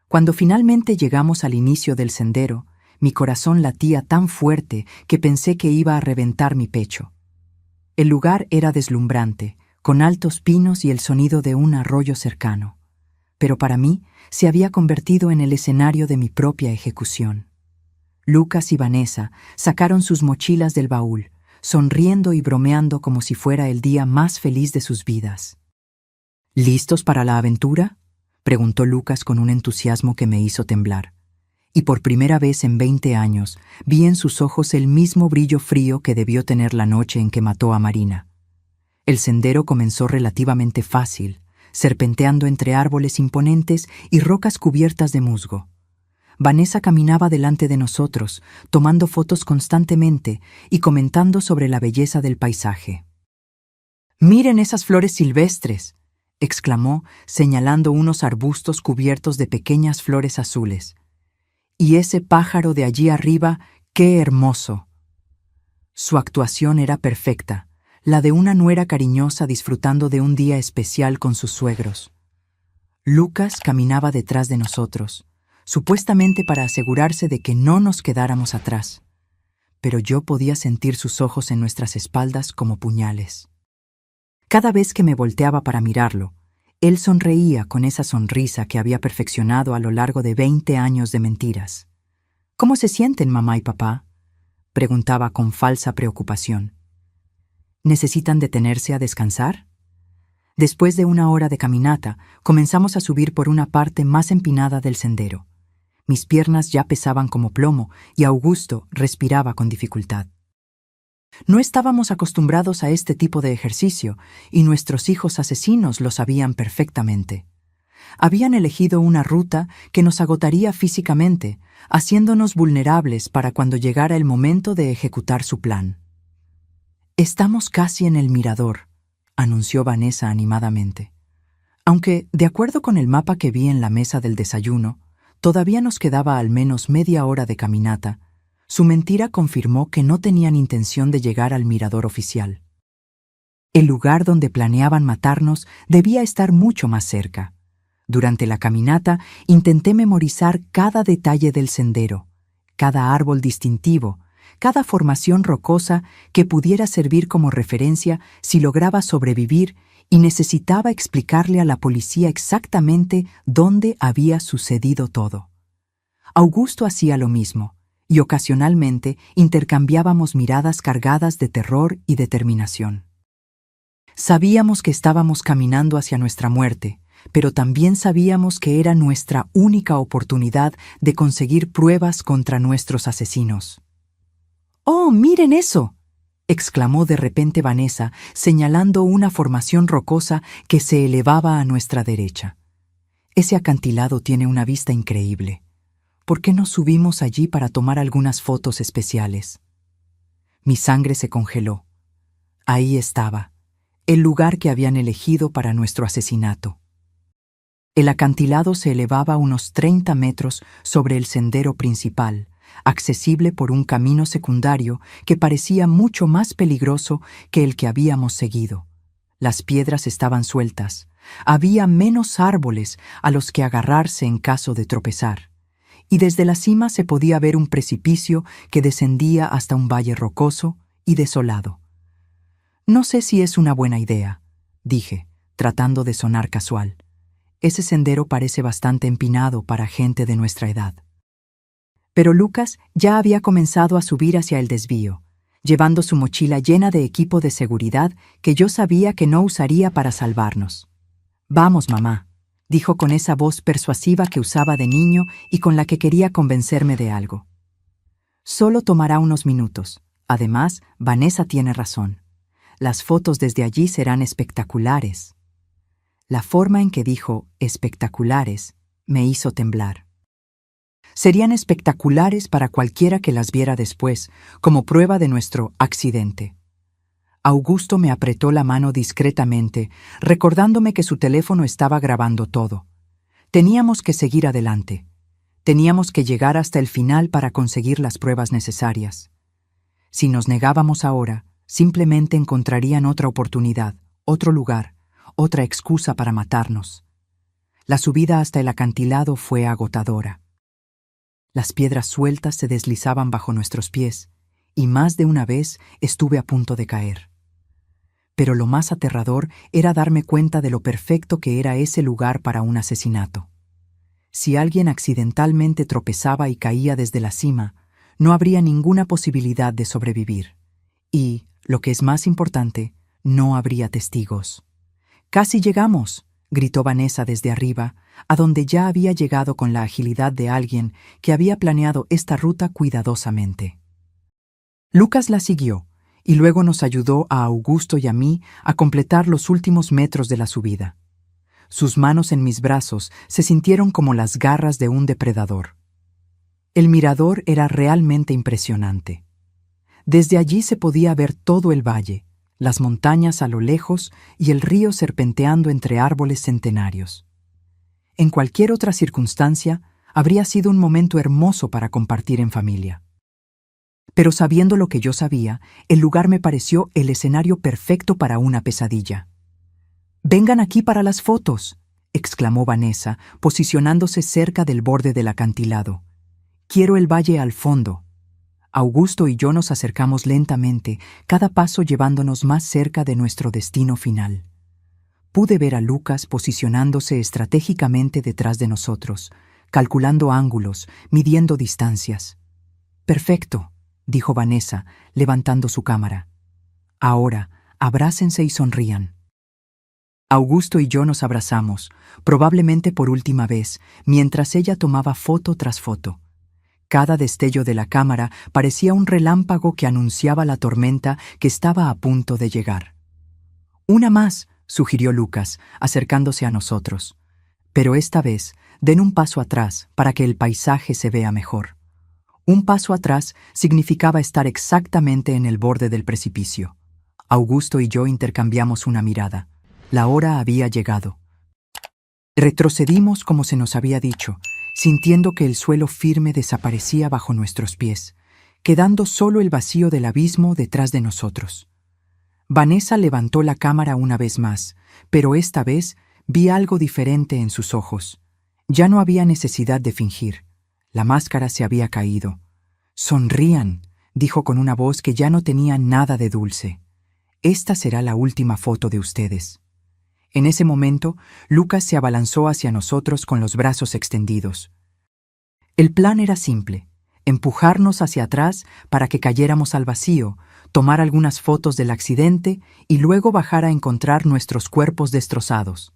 Cuando finalmente llegamos al inicio del sendero, mi corazón latía tan fuerte que pensé que iba a reventar mi pecho. El lugar era deslumbrante, con altos pinos y el sonido de un arroyo cercano. Pero para mí se había convertido en el escenario de mi propia ejecución. Lucas y Vanessa sacaron sus mochilas del baúl, sonriendo y bromeando como si fuera el día más feliz de sus vidas. «¿Listos para la aventura?», preguntó Lucas con un entusiasmo que me hizo temblar. Y por primera vez en 20 años vi en sus ojos el mismo brillo frío que debió tener la noche en que mató a Marina. El sendero comenzó relativamente fácil, serpenteando entre árboles imponentes y rocas cubiertas de musgo. Vanessa caminaba delante de nosotros, tomando fotos constantemente y comentando sobre la belleza del paisaje. «¡Miren esas flores silvestres!», exclamó, señalando unos arbustos cubiertos de pequeñas flores azules. «Y ese pájaro de allí arriba, ¡qué hermoso!». Su actuación era perfecta, la de una nuera cariñosa disfrutando de un día especial con sus suegros. Lucas caminaba detrás de nosotros, supuestamente para asegurarse de que no nos quedáramos atrás, pero yo podía sentir sus ojos en nuestras espaldas como puñales. Cada vez que me volteaba para mirarlo, él sonreía con esa sonrisa que había perfeccionado a lo largo de 20 años de mentiras. «¿Cómo se sienten, mamá y papá?», preguntaba con falsa preocupación. «¿Necesitan detenerse a descansar?». Después de 1 hora de caminata, comenzamos a subir por una parte más empinada del sendero. Mis piernas ya pesaban como plomo y Augusto respiraba con dificultad. No estábamos acostumbrados a este tipo de ejercicio y nuestros hijos asesinos lo sabían perfectamente. Habían elegido una ruta que nos agotaría físicamente, haciéndonos vulnerables para cuando llegara el momento de ejecutar su plan. «Estamos casi en el mirador», anunció Vanessa animadamente. Aunque, de acuerdo con el mapa que vi en la mesa del desayuno, todavía nos quedaba al menos media hora de caminata, Su mentira confirmó que no tenían intención de llegar al mirador oficial. El lugar donde planeaban matarnos debía estar mucho más cerca. Durante la caminata intenté memorizar cada detalle del sendero, cada árbol distintivo, cada formación rocosa que pudiera servir como referencia si lograba sobrevivir, y necesitaba explicarle a la policía exactamente dónde había sucedido todo. Augusto hacía lo mismo, y ocasionalmente intercambiábamos miradas cargadas de terror y determinación. Sabíamos que estábamos caminando hacia nuestra muerte, pero también sabíamos que era nuestra única oportunidad de conseguir pruebas contra nuestros asesinos. ¡Oh, miren eso!, exclamó de repente Vanessa, señalando una formación rocosa que se elevaba a nuestra derecha. Ese acantilado tiene una vista increíble. ¿Por qué no subimos allí para tomar algunas fotos especiales? Mi sangre se congeló. Ahí estaba, el lugar que habían elegido para nuestro asesinato. El acantilado se elevaba unos 30 metros sobre el sendero principal, accesible por un camino secundario que parecía mucho más peligroso que el que habíamos seguido. Las piedras estaban sueltas, había menos árboles a los que agarrarse en caso de tropezar, y desde la cima se podía ver un precipicio que descendía hasta un valle rocoso y desolado. No sé si es una buena idea, dije, tratando de sonar casual. Ese sendero parece bastante empinado para gente de nuestra edad. Pero Lucas ya había comenzado a subir hacia el desvío, llevando su mochila llena de equipo de seguridad que yo sabía que no usaría para salvarnos. «Vamos, mamá», dijo con esa voz persuasiva que usaba de niño y con la que quería convencerme de algo. Solo tomará unos minutos. Además, Vanessa tiene razón. Las fotos desde allí serán espectaculares. La forma en que dijo espectaculares me hizo temblar. Serían espectaculares para cualquiera que las viera después, como prueba de nuestro accidente. Augusto me apretó la mano discretamente, recordándome que su teléfono estaba grabando todo. Teníamos que seguir adelante. Teníamos que llegar hasta el final para conseguir las pruebas necesarias. Si nos negábamos ahora, simplemente encontrarían otra oportunidad, otro lugar, otra excusa para matarnos. La subida hasta el acantilado fue agotadora. Las piedras sueltas se deslizaban bajo nuestros pies, y más de una vez estuve a punto de caer. Pero lo más aterrador era darme cuenta de lo perfecto que era ese lugar para un asesinato. Si alguien accidentalmente tropezaba y caía desde la cima, no habría ninguna posibilidad de sobrevivir. Y, lo que es más importante, no habría testigos. «¡Casi llegamos!», gritó Vanessa desde arriba, a donde ya había llegado con la agilidad de alguien que había planeado esta ruta cuidadosamente. Lucas la siguió, y luego nos ayudó a Augusto y a mí a completar los últimos metros de la subida. Sus manos en mis brazos se sintieron como las garras de un depredador. El mirador era realmente impresionante. Desde allí se podía ver todo el valle, las montañas a lo lejos y el río serpenteando entre árboles centenarios. En cualquier otra circunstancia, habría sido un momento hermoso para compartir en familia. Pero sabiendo lo que yo sabía, el lugar me pareció el escenario perfecto para una pesadilla. «¡Vengan aquí para las fotos!», exclamó Vanessa, posicionándose cerca del borde del acantilado. «Quiero el valle al fondo». Augusto y yo nos acercamos lentamente, cada paso llevándonos más cerca de nuestro destino final. Pude ver a Lucas posicionándose estratégicamente detrás de nosotros, calculando ángulos, midiendo distancias. «Perfecto», dijo Vanessa, levantando su cámara. «Ahora, abrácense y sonrían». Augusto y yo nos abrazamos, probablemente por última vez, mientras ella tomaba foto tras foto. Cada destello de la cámara parecía un relámpago que anunciaba la tormenta que estaba a punto de llegar. «Una más», sugirió Lucas, acercándose a nosotros. «Pero esta vez, den un paso atrás para que el paisaje se vea mejor». Un paso atrás significaba estar exactamente en el borde del precipicio. Augusto y yo intercambiamos una mirada. La hora había llegado. Retrocedimos como se nos había dicho, sintiendo que el suelo firme desaparecía bajo nuestros pies, quedando solo el vacío del abismo detrás de nosotros. Vanessa levantó la cámara una vez más, pero esta vez vi algo diferente en sus ojos. Ya no había necesidad de fingir. La máscara se había caído. «Sonrían», dijo con una voz que ya no tenía nada de dulce. «Esta será la última foto de ustedes». En ese momento, Lucas se abalanzó hacia nosotros con los brazos extendidos. El plan era simple: empujarnos hacia atrás para que cayéramos al vacío, tomar algunas fotos del accidente y luego bajar a encontrar nuestros cuerpos destrozados.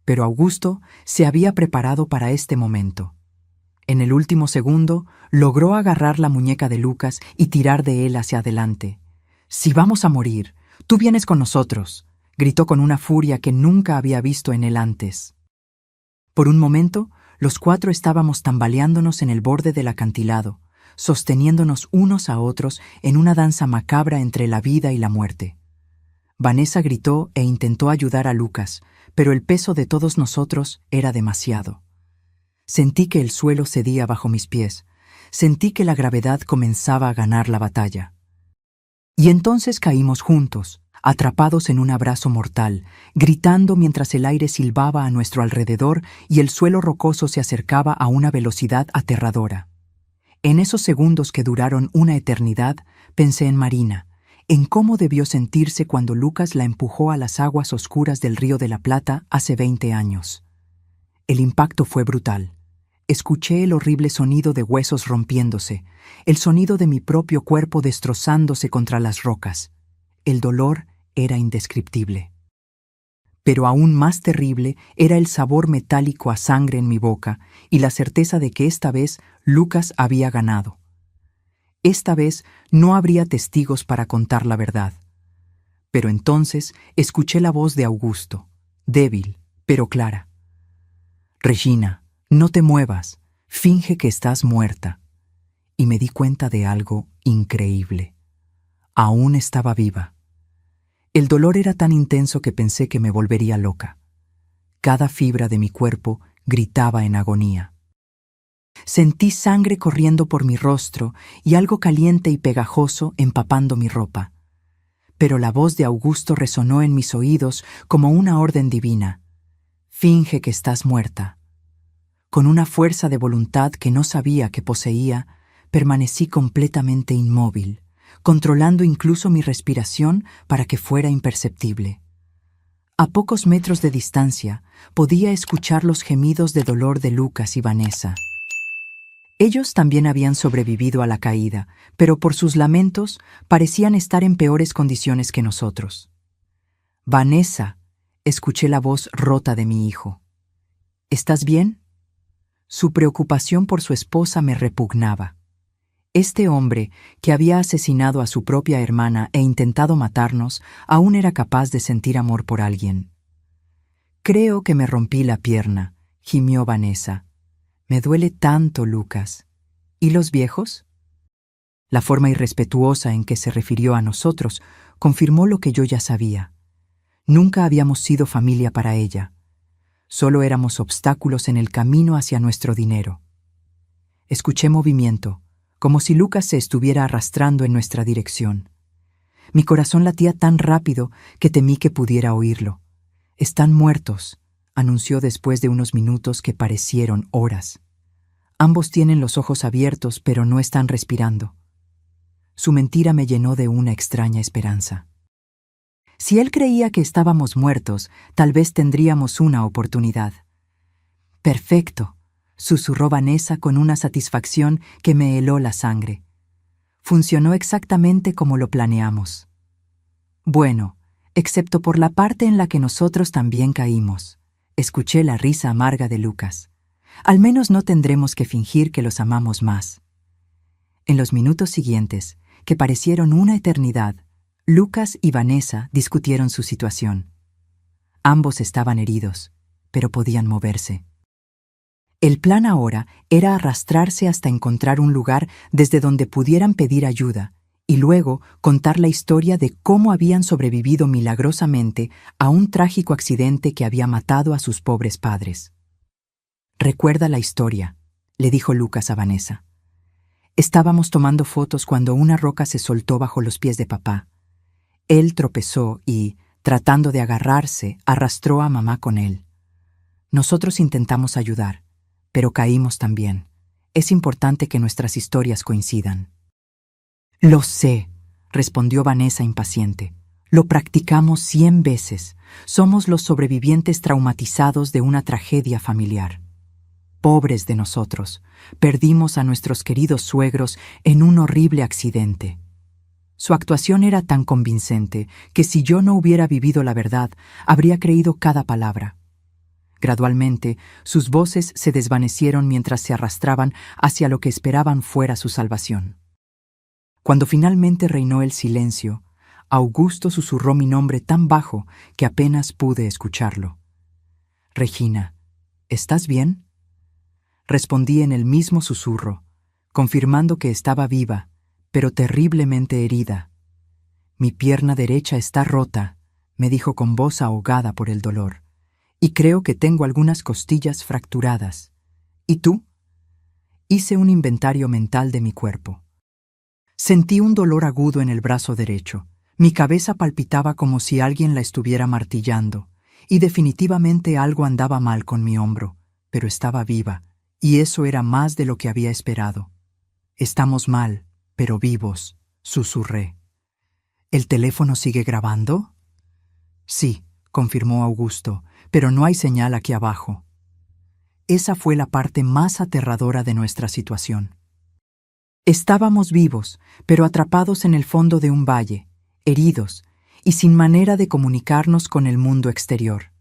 Pero Augusto se había preparado para este momento. En el último segundo, logró agarrar la muñeca de Lucas y tirar de él hacia adelante. «Si vamos a morir, tú vienes con nosotros», gritó con una furia que nunca había visto en él antes. Por un momento, los cuatro estábamos tambaleándonos en el borde del acantilado, sosteniéndonos unos a otros en una danza macabra entre la vida y la muerte. Vanessa gritó e intentó ayudar a Lucas, pero el peso de todos nosotros era demasiado. Sentí que el suelo cedía bajo mis pies, sentí que la gravedad comenzaba a ganar la batalla. Y entonces caímos juntos, atrapados en un abrazo mortal, gritando mientras el aire silbaba a nuestro alrededor y el suelo rocoso se acercaba a una velocidad aterradora. En esos segundos que duraron una eternidad, pensé en Marina, en cómo debió sentirse cuando Lucas la empujó a las aguas oscuras del Río de la Plata hace 20 años. El impacto fue brutal. Escuché el horrible sonido de huesos rompiéndose, el sonido de mi propio cuerpo destrozándose contra las rocas. El dolor era indescriptible. Pero aún más terrible era el sabor metálico a sangre en mi boca y la certeza de que esta vez Lucas había ganado. Esta vez no habría testigos para contar la verdad. Pero entonces escuché la voz de Augusto, débil, pero clara. «Regina, no te muevas, finge que estás muerta». Y me di cuenta de algo increíble. Aún estaba viva. El dolor era tan intenso que pensé que me volvería loca. Cada fibra de mi cuerpo gritaba en agonía. Sentí sangre corriendo por mi rostro y algo caliente y pegajoso empapando mi ropa. Pero la voz de Augusto resonó en mis oídos como una orden divina. «Finge que estás muerta». Con una fuerza de voluntad que no sabía que poseía, permanecí completamente inmóvil, controlando incluso mi respiración para que fuera imperceptible. A pocos metros de distancia, podía escuchar los gemidos de dolor de Lucas y Vanessa. Ellos también habían sobrevivido a la caída, pero por sus lamentos parecían estar en peores condiciones que nosotros. «Vanessa», escuché la voz rota de mi hijo. «¿Estás bien?». Su preocupación por su esposa me repugnaba. Este hombre, que había asesinado a su propia hermana e intentado matarnos, aún era capaz de sentir amor por alguien. «Creo que me rompí la pierna», gimió Vanessa. «Me duele tanto, Lucas. ¿Y los viejos?». La forma irrespetuosa en que se refirió a nosotros confirmó lo que yo ya sabía. Nunca habíamos sido familia para ella. Solo éramos obstáculos en el camino hacia nuestro dinero. Escuché movimiento, como si Lucas se estuviera arrastrando en nuestra dirección. Mi corazón latía tan rápido que temí que pudiera oírlo. «Están muertos», anunció después de unos minutos que parecieron horas. «Ambos tienen los ojos abiertos, pero no están respirando». Su mentira me llenó de una extraña esperanza. Si él creía que estábamos muertos, tal vez tendríamos una oportunidad. «Perfecto», susurró Vanessa con una satisfacción que me heló la sangre. «Funcionó exactamente como lo planeamos». «Bueno, excepto por la parte en la que nosotros también caímos», escuché la risa amarga de Lucas. «Al menos no tendremos que fingir que los amamos más». En los minutos siguientes, que parecieron una eternidad, Lucas y Vanessa discutieron su situación. Ambos estaban heridos, pero podían moverse. El plan ahora era arrastrarse hasta encontrar un lugar desde donde pudieran pedir ayuda y luego contar la historia de cómo habían sobrevivido milagrosamente a un trágico accidente que había matado a sus pobres padres. «Recuerda la historia», le dijo Lucas a Vanessa. Estábamos tomando fotos cuando una roca se soltó bajo los pies de papá. Él tropezó y, tratando de agarrarse, arrastró a mamá con él. Nosotros intentamos ayudar, pero caímos también. Es importante que nuestras historias coincidan. Lo sé, respondió Vanessa impaciente. Lo practicamos 100 veces. Somos los sobrevivientes traumatizados de una tragedia familiar. Pobres de nosotros, perdimos a nuestros queridos suegros en un horrible accidente. Su actuación era tan convincente que si yo no hubiera vivido la verdad, habría creído cada palabra. Gradualmente, sus voces se desvanecieron mientras se arrastraban hacia lo que esperaban fuera su salvación. Cuando finalmente reinó el silencio, Augusto susurró mi nombre tan bajo que apenas pude escucharlo. «Regina, ¿estás bien?». Respondí en el mismo susurro, confirmando que estaba viva, pero terriblemente herida. «Mi pierna derecha está rota», me dijo con voz ahogada por el dolor, «y creo que tengo algunas costillas fracturadas. ¿Y tú?». Hice un inventario mental de mi cuerpo. Sentí un dolor agudo en el brazo derecho. Mi cabeza palpitaba como si alguien la estuviera martillando, y definitivamente algo andaba mal con mi hombro, pero estaba viva, y eso era más de lo que había esperado. «Estamos mal, pero vivos», susurré. «¿El teléfono sigue grabando?». «Sí», confirmó Augusto, «pero no hay señal aquí abajo». Esa fue la parte más aterradora de nuestra situación. Estábamos vivos, pero atrapados en el fondo de un valle, heridos y sin manera de comunicarnos con el mundo exterior.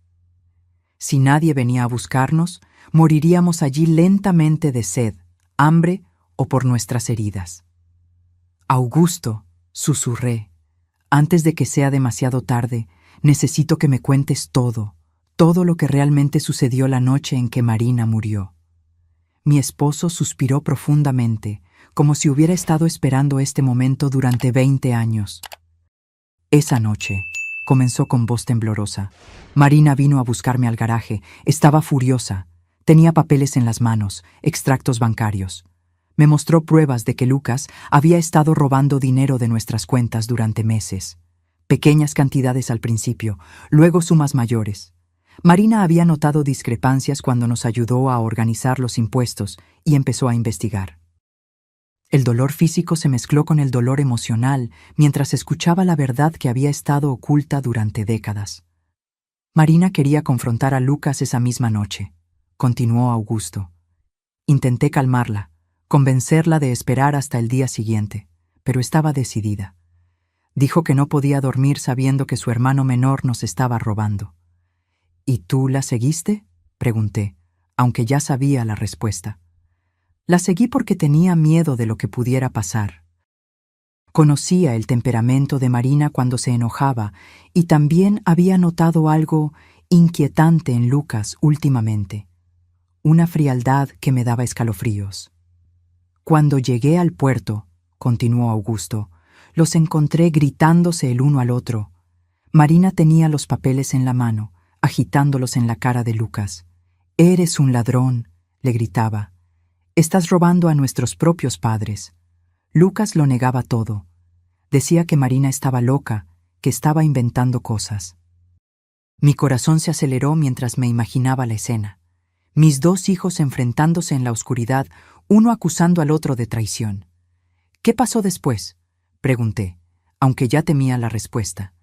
Si nadie venía a buscarnos, moriríamos allí lentamente de sed, hambre o por nuestras heridas. «Augusto», susurré, «antes de que sea demasiado tarde, necesito que me cuentes todo lo que realmente sucedió la noche en que Marina murió». Mi esposo suspiró profundamente, como si hubiera estado esperando este momento durante 20 años. «Esa noche», comenzó con voz temblorosa, «Marina vino a buscarme al garaje. Estaba furiosa. Tenía papeles en las manos, extractos bancarios. Me mostró pruebas de que Lucas había estado robando dinero de nuestras cuentas durante meses. Pequeñas cantidades al principio, luego sumas mayores. Marina había notado discrepancias cuando nos ayudó a organizar los impuestos y empezó a investigar. El dolor físico se mezcló con el dolor emocional mientras escuchaba la verdad que había estado oculta durante décadas. Marina quería confrontar a Lucas esa misma noche, continuó Augusto. Intenté calmarla, convencerla de esperar hasta el día siguiente, pero estaba decidida. Dijo que no podía dormir sabiendo que su hermano menor nos estaba robando. «¿Y tú la seguiste?», pregunté, aunque ya sabía la respuesta. La seguí porque tenía miedo de lo que pudiera pasar. Conocía el temperamento de Marina cuando se enojaba y también había notado algo inquietante en Lucas últimamente, una frialdad que me daba escalofríos. «Cuando llegué al puerto», continuó Augusto, «los encontré gritándose el uno al otro. Marina tenía los papeles en la mano, agitándolos en la cara de Lucas. «Eres un ladrón», le gritaba. «Estás robando a nuestros propios padres». Lucas lo negaba todo. Decía que Marina estaba loca, que estaba inventando cosas. Mi corazón se aceleró mientras me imaginaba la escena. Mis 2 hijos enfrentándose en la oscuridad, uno acusando al otro de traición. «¿Qué pasó después?», pregunté, aunque ya temía la respuesta.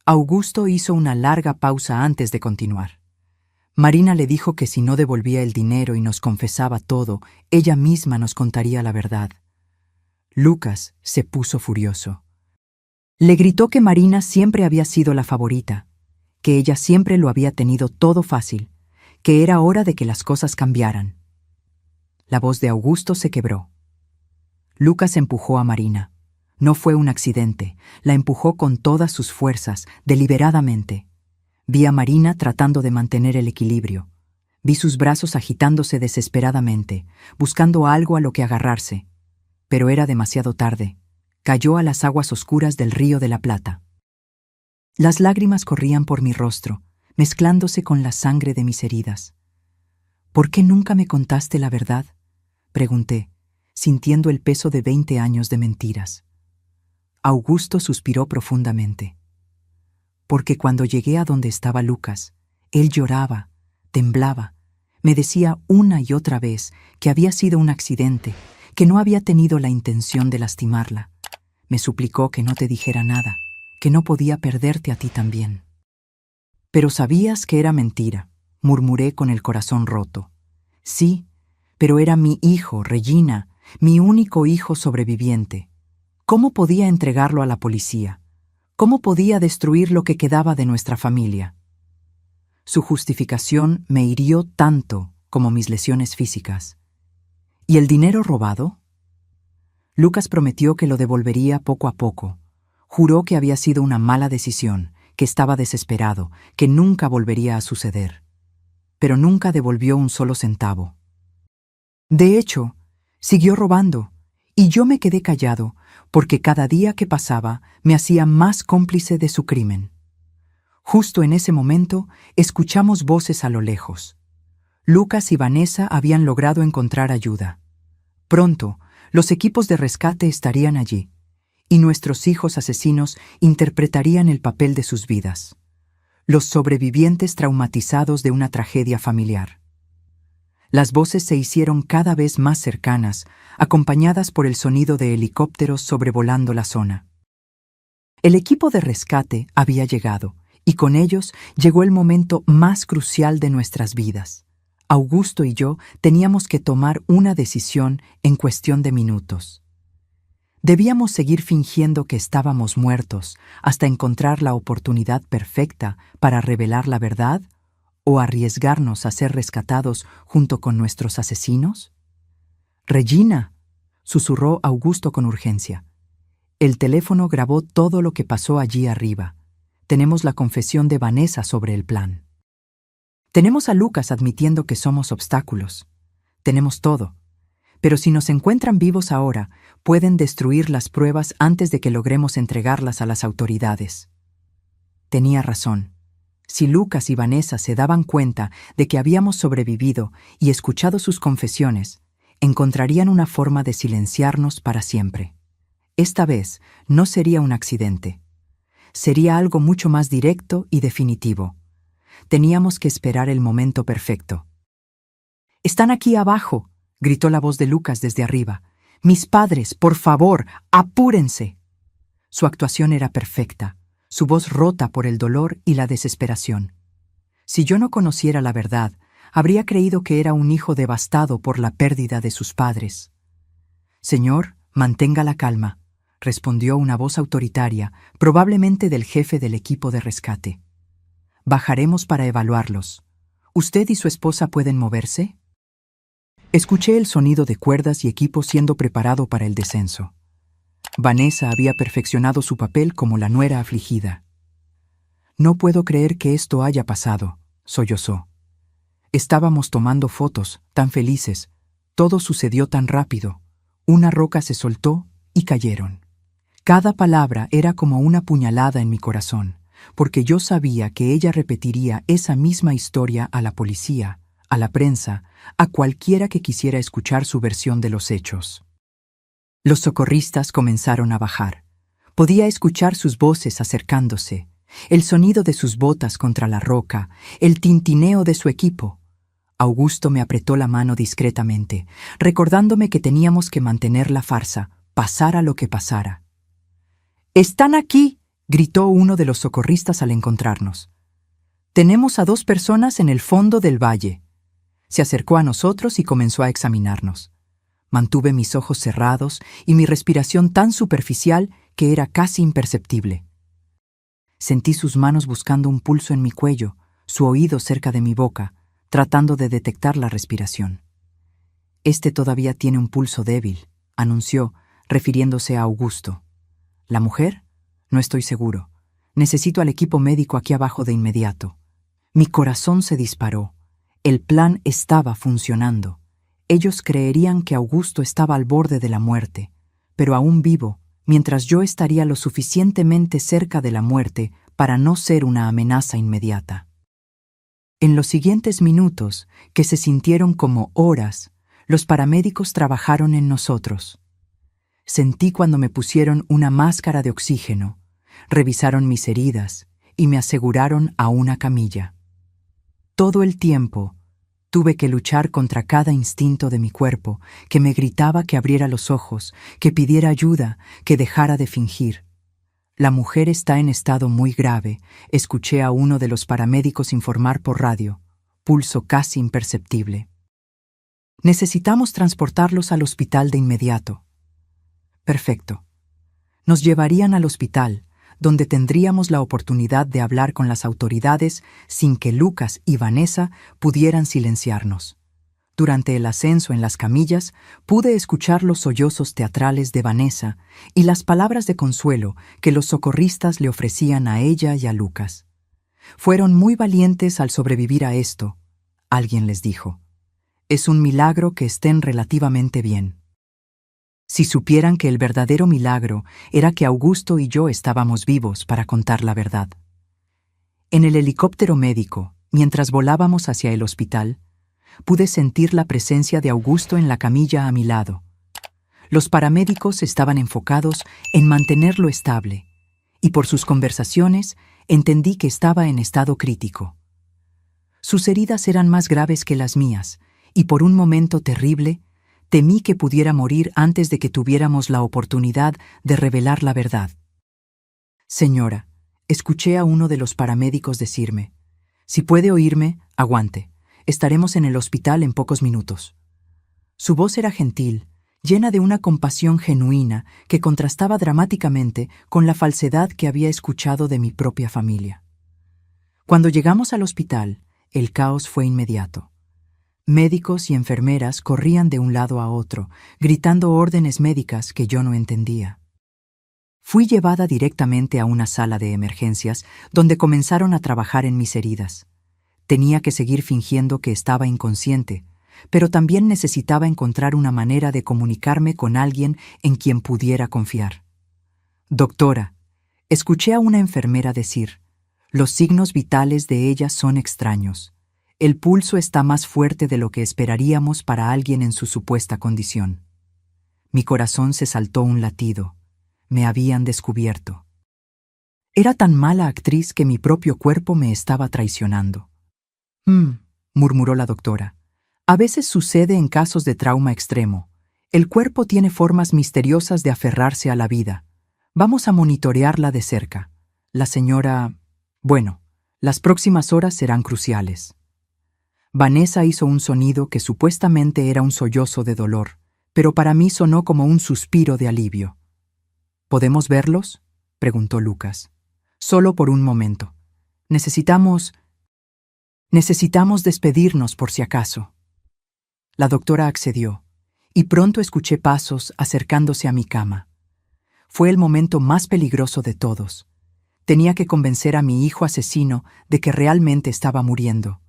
Augusto hizo una larga pausa antes de continuar. Marina le dijo que si no devolvía el dinero y nos confesaba todo, ella misma nos contaría la verdad. Lucas se puso furioso. Le gritó que Marina siempre había sido la favorita, que ella siempre lo había tenido todo fácil, que era hora de que las cosas cambiaran. La voz de Augusto se quebró. Lucas empujó a Marina. No fue un accidente, la empujó con todas sus fuerzas, deliberadamente. Vi a Marina tratando de mantener el equilibrio. Vi sus brazos agitándose desesperadamente, buscando algo a lo que agarrarse. Pero era demasiado tarde. Cayó a las aguas oscuras del Río de la Plata. Las lágrimas corrían por mi rostro, mezclándose con la sangre de mis heridas. «¿Por qué nunca me contaste la verdad?», pregunté. sintiendo el peso de 20 años de mentiras. Augusto suspiró profundamente. Porque cuando llegué a donde estaba Lucas, él lloraba, temblaba, me decía una y otra vez que había sido un accidente, que no había tenido la intención de lastimarla. Me suplicó que no te dijera nada, que no podía perderte a ti también. Pero sabías que era mentira, murmuré con el corazón roto. Sí, pero era mi hijo, Regina, mi único hijo sobreviviente. ¿Cómo podía entregarlo a la policía? ¿Cómo podía destruir lo que quedaba de nuestra familia? Su justificación me hirió tanto como mis lesiones físicas. ¿Y el dinero robado? Lucas prometió que lo devolvería poco a poco. Juró que había sido una mala decisión, que estaba desesperado, que nunca volvería a suceder. Pero nunca devolvió un solo centavo. De hecho, siguió robando, y yo me quedé callado, porque cada día que pasaba me hacía más cómplice de su crimen. Justo en ese momento, escuchamos voces a lo lejos. Lucas y Vanessa habían logrado encontrar ayuda. Pronto, los equipos de rescate estarían allí, y nuestros hijos asesinos interpretarían el papel de sus vidas. Los sobrevivientes traumatizados de una tragedia familiar. Las voces se hicieron cada vez más cercanas, acompañadas por el sonido de helicópteros sobrevolando la zona. El equipo de rescate había llegado, y con ellos llegó el momento más crucial de nuestras vidas. Augusto y yo teníamos que tomar una decisión en cuestión de minutos. Debíamos seguir fingiendo que estábamos muertos hasta encontrar la oportunidad perfecta para revelar la verdad o arriesgarnos a ser rescatados junto con nuestros asesinos. «Regina», susurró Augusto con urgencia. El teléfono grabó todo lo que pasó allí arriba. Tenemos la confesión de Vanessa sobre el plan. Tenemos a Lucas admitiendo que somos obstáculos. Tenemos todo. Pero si nos encuentran vivos ahora, pueden destruir las pruebas antes de que logremos entregarlas a las autoridades. Tenía razón. Si Lucas y Vanessa se daban cuenta de que habíamos sobrevivido y escuchado sus confesiones, encontrarían una forma de silenciarnos para siempre. Esta vez no sería un accidente. Sería algo mucho más directo y definitivo. Teníamos que esperar el momento perfecto. «Están aquí abajo», gritó la voz de Lucas desde arriba. «Mis padres, por favor, apúrense». Su actuación era perfecta, su voz rota por el dolor y la desesperación. Si yo no conociera la verdad, habría creído que era un hijo devastado por la pérdida de sus padres. «Señor, mantenga la calma», respondió una voz autoritaria, probablemente del jefe del equipo de rescate. «Bajaremos para evaluarlos. ¿Usted y su esposa pueden moverse?» Escuché el sonido de cuerdas y equipo siendo preparado para el descenso. Vanessa había perfeccionado su papel como la nuera afligida. «No puedo creer que esto haya pasado», sollozó. «Estábamos tomando fotos, tan felices. Todo sucedió tan rápido. Una roca se soltó y cayeron». Cada palabra era como una puñalada en mi corazón, porque yo sabía que ella repetiría esa misma historia a la policía, a la prensa, a cualquiera que quisiera escuchar su versión de los hechos. Los socorristas comenzaron a bajar. Podía escuchar sus voces acercándose, el sonido de sus botas contra la roca, el tintineo de su equipo. Augusto me apretó la mano discretamente, recordándome que teníamos que mantener la farsa, pasara lo que pasara. «¡Están aquí!», gritó uno de los socorristas al encontrarnos. «Tenemos a 2 personas en el fondo del valle». Se acercó a nosotros y comenzó a examinarnos. Mantuve mis ojos cerrados y mi respiración tan superficial que era casi imperceptible. Sentí sus manos buscando un pulso en mi cuello, su oído cerca de mi boca, tratando de detectar la respiración. «Este todavía tiene un pulso débil», anunció, refiriéndose a Augusto. «¿La mujer? No estoy seguro. Necesito al equipo médico aquí abajo de inmediato». Mi corazón se disparó. El plan estaba funcionando. Ellos creerían que Augusto estaba al borde de la muerte, pero aún vivo, mientras yo estaría lo suficientemente cerca de la muerte para no ser una amenaza inmediata. En los siguientes minutos, que se sintieron como horas, Los paramédicos trabajaron en nosotros. Sentí cuando me pusieron una máscara de oxígeno, revisaron mis heridas y me aseguraron a una camilla. Todo el tiempo tuve que luchar contra cada instinto de mi cuerpo que me gritaba que abriera los ojos, que pidiera ayuda, que dejara de fingir. La mujer está en estado muy grave, escuché a uno de los paramédicos informar por radio, pulso casi imperceptible. Necesitamos transportarlos al hospital de inmediato. Perfecto. Nos llevarían al hospital, donde tendríamos la oportunidad de hablar con las autoridades sin que Lucas y Vanessa pudieran silenciarnos. Durante el ascenso en las camillas, pude escuchar los sollozos teatrales de Vanessa y las palabras de consuelo que los socorristas le ofrecían a ella y a Lucas. Fueron muy valientes al sobrevivir a esto, alguien les dijo. Es un milagro que estén relativamente bien. Si supieran que el verdadero milagro era que Augusto y yo estábamos vivos para contar la verdad. En el helicóptero médico, mientras volábamos hacia el hospital, pude sentir la presencia de Augusto en la camilla a mi lado. Los paramédicos estaban enfocados en mantenerlo estable, y por sus conversaciones entendí que estaba en estado crítico. Sus heridas eran más graves que las mías, y por un momento terrible, temí que pudiera morir antes de que tuviéramos la oportunidad de revelar la verdad. Señora, escuché a uno de los paramédicos decirme, si puede oírme, aguante, estaremos en el hospital en pocos minutos. Su voz era gentil, llena de una compasión genuina que contrastaba dramáticamente con la falsedad que había escuchado de mi propia familia. Cuando llegamos al hospital, el caos fue inmediato. Médicos y enfermeras corrían de un lado a otro, gritando órdenes médicas que yo no entendía. Fui llevada directamente a una sala de emergencias donde comenzaron a trabajar en mis heridas. Tenía que seguir fingiendo que estaba inconsciente, pero también necesitaba encontrar una manera de comunicarme con alguien en quien pudiera confiar. Doctora, escuché a una enfermera decir, los signos vitales de ella son extraños. El pulso está más fuerte de lo que esperaríamos para alguien en su supuesta condición. Mi corazón se saltó un latido. Me habían descubierto. Era tan mala actriz que mi propio cuerpo me estaba traicionando. Murmuró la doctora. A veces sucede en casos de trauma extremo. El cuerpo tiene formas misteriosas de aferrarse a la vida. Vamos a monitorearla de cerca. La señora... Bueno, las próximas horas serán cruciales. Vanessa hizo un sonido que supuestamente era un sollozo de dolor, pero para mí sonó como un suspiro de alivio. ¿Podemos verlos?, preguntó Lucas. Solo por un momento. Necesitamos despedirnos por si acaso. La doctora accedió, y pronto escuché pasos acercándose a mi cama. Fue el momento más peligroso de todos. Tenía que convencer a mi hijo asesino de que realmente estaba muriendo.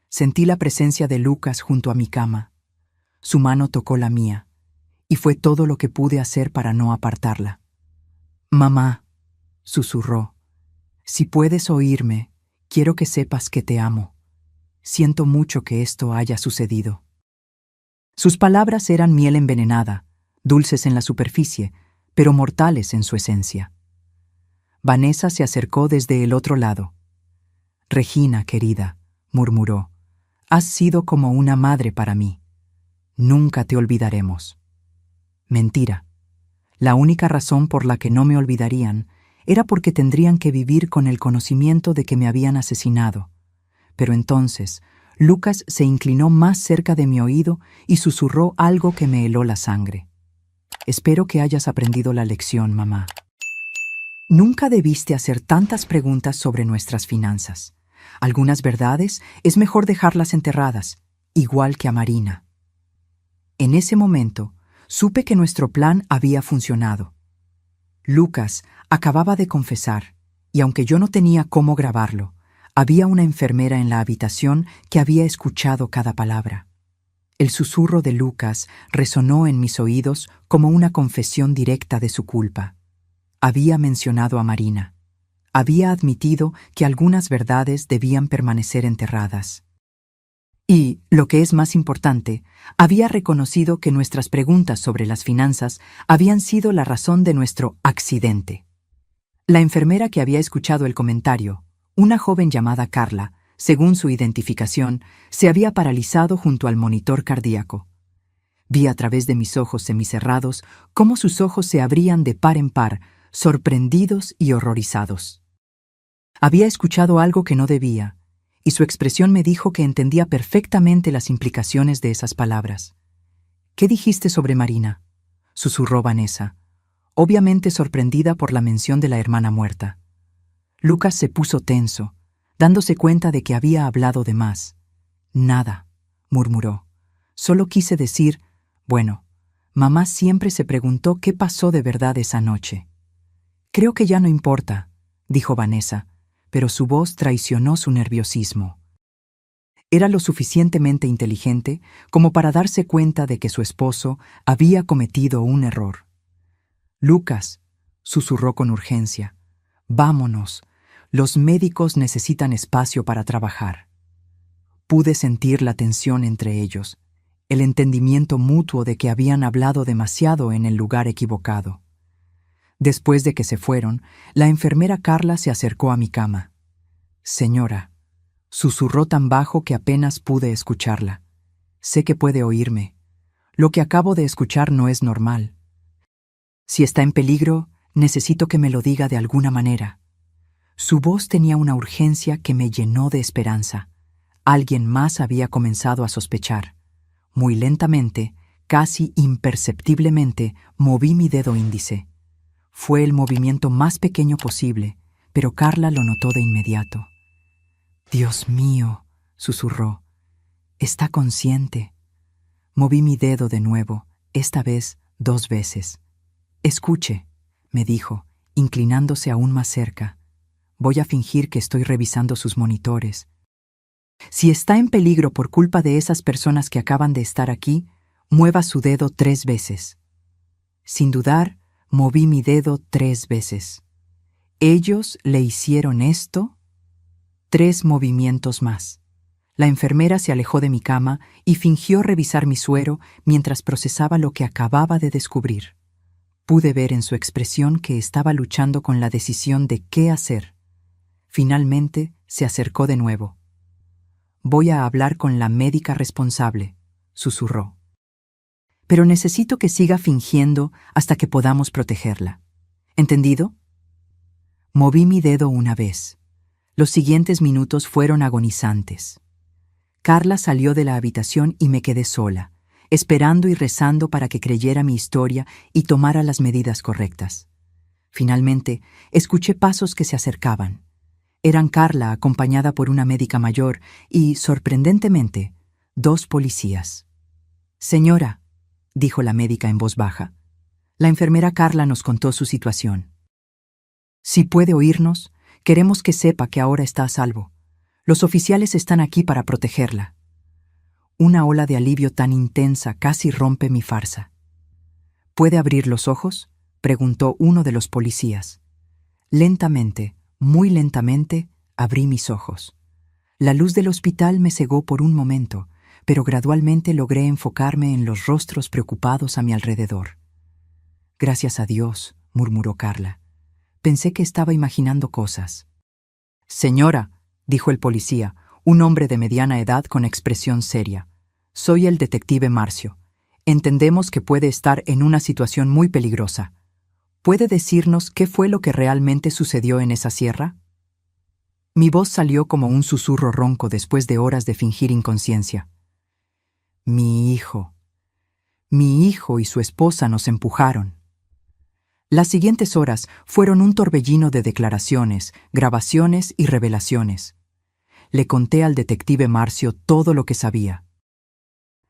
Sentí la presencia de Lucas junto a mi cama. Su mano tocó la mía, y fue todo lo que pude hacer para no apartarla. «Mamá», susurró, «si puedes oírme, quiero que sepas que te amo. Siento mucho que esto haya sucedido». Sus palabras eran miel envenenada, dulces en la superficie, pero mortales en su esencia. Vanessa se acercó desde el otro lado. «Regina, querida», murmuró, «has sido como una madre para mí. Nunca te olvidaremos». Mentira. La única razón por la que no me olvidarían era porque tendrían que vivir con el conocimiento de que me habían asesinado. Pero entonces, Lucas se inclinó más cerca de mi oído y susurró algo que me heló la sangre. «Espero que hayas aprendido la lección, mamá. Nunca debiste hacer tantas preguntas sobre nuestras finanzas. Algunas verdades es mejor dejarlas enterradas, igual que a Marina». En ese momento, supe que nuestro plan había funcionado. Lucas acababa de confesar, y aunque yo no tenía cómo grabarlo, había una enfermera en la habitación que había escuchado cada palabra. El susurro de Lucas resonó en mis oídos como una confesión directa de su culpa. Había mencionado a Marina. Había admitido que algunas verdades debían permanecer enterradas. Y, lo que es más importante, había reconocido que nuestras preguntas sobre las finanzas habían sido la razón de nuestro accidente. La enfermera que había escuchado el comentario, una joven llamada Carla, según su identificación, se había paralizado junto al monitor cardíaco. Vi a través de mis ojos semicerrados cómo sus ojos se abrían de par en par, sorprendidos y horrorizados. Había escuchado algo que no debía, y su expresión me dijo que entendía perfectamente las implicaciones de esas palabras. «¿Qué dijiste sobre Marina?», susurró Vanessa, obviamente sorprendida por la mención de la hermana muerta. Lucas se puso tenso, dándose cuenta de que había hablado de más. «Nada», murmuró. «Solo quise decir, bueno, mamá siempre se preguntó qué pasó de verdad esa noche». «Creo que ya no importa», dijo Vanessa, pero su voz traicionó su nerviosismo. Era lo suficientemente inteligente como para darse cuenta de que su esposo había cometido un error. «Lucas», susurró con urgencia, «vámonos. Los médicos necesitan espacio para trabajar». Pude sentir la tensión entre ellos, el entendimiento mutuo de que habían hablado demasiado en el lugar equivocado. Después de que se fueron, la enfermera Carla se acercó a mi cama. «Señora», susurró tan bajo que apenas pude escucharla. «Sé que puede oírme. Lo que acabo de escuchar no es normal. Si está en peligro, necesito que me lo diga de alguna manera». Su voz tenía una urgencia que me llenó de esperanza. Alguien más había comenzado a sospechar. Muy lentamente, casi imperceptiblemente, moví mi dedo índice. Fue el movimiento más pequeño posible, pero Carla lo notó de inmediato. «Dios mío», susurró, «está consciente». Moví mi dedo de nuevo, esta vez 2 veces. «Escuche», me dijo, inclinándose aún más cerca. «Voy a fingir que estoy revisando sus monitores. Si está en peligro por culpa de esas personas que acaban de estar aquí, mueva su dedo 3 veces». Sin dudar, moví mi dedo 3 veces. «¿Ellos le hicieron esto?». 3 movimientos más. La enfermera se alejó de mi cama y fingió revisar mi suero mientras procesaba lo que acababa de descubrir. Pude ver en su expresión que estaba luchando con la decisión de qué hacer. Finalmente se acercó de nuevo. «Voy a hablar con la médica responsable», susurró. «Pero necesito que siga fingiendo hasta que podamos protegerla. ¿Entendido?». Moví mi dedo una vez. Los siguientes minutos fueron agonizantes. Carla salió de la habitación y me quedé sola, esperando y rezando para que creyera mi historia y tomara las medidas correctas. Finalmente, escuché pasos que se acercaban. Eran Carla acompañada por una médica mayor y, sorprendentemente, 2 policías. «Señora», dijo la médica en voz baja. La enfermera Carla nos contó su situación. «Si puede oírnos, queremos que sepa que ahora está a salvo. Los oficiales están aquí para protegerla». Una ola de alivio tan intensa casi rompe mi farsa. «¿Puede abrir los ojos?», preguntó uno de los policías. Lentamente, muy lentamente, abrí mis ojos. La luz del hospital me cegó por un momento, pero gradualmente logré enfocarme en los rostros preocupados a mi alrededor. «Gracias a Dios», murmuró Carla. «Pensé que estaba imaginando cosas». «Señora», dijo el policía, un hombre de mediana edad con expresión seria, «soy el detective Marcio. Entendemos que puede estar en una situación muy peligrosa. ¿Puede decirnos qué fue lo que realmente sucedió en esa sierra?». Mi voz salió como un susurro ronco después de horas de fingir inconsciencia. Mi hijo y su esposa nos empujaron». Las siguientes horas fueron un torbellino de declaraciones, grabaciones y revelaciones. Le conté al detective Marcio todo lo que sabía.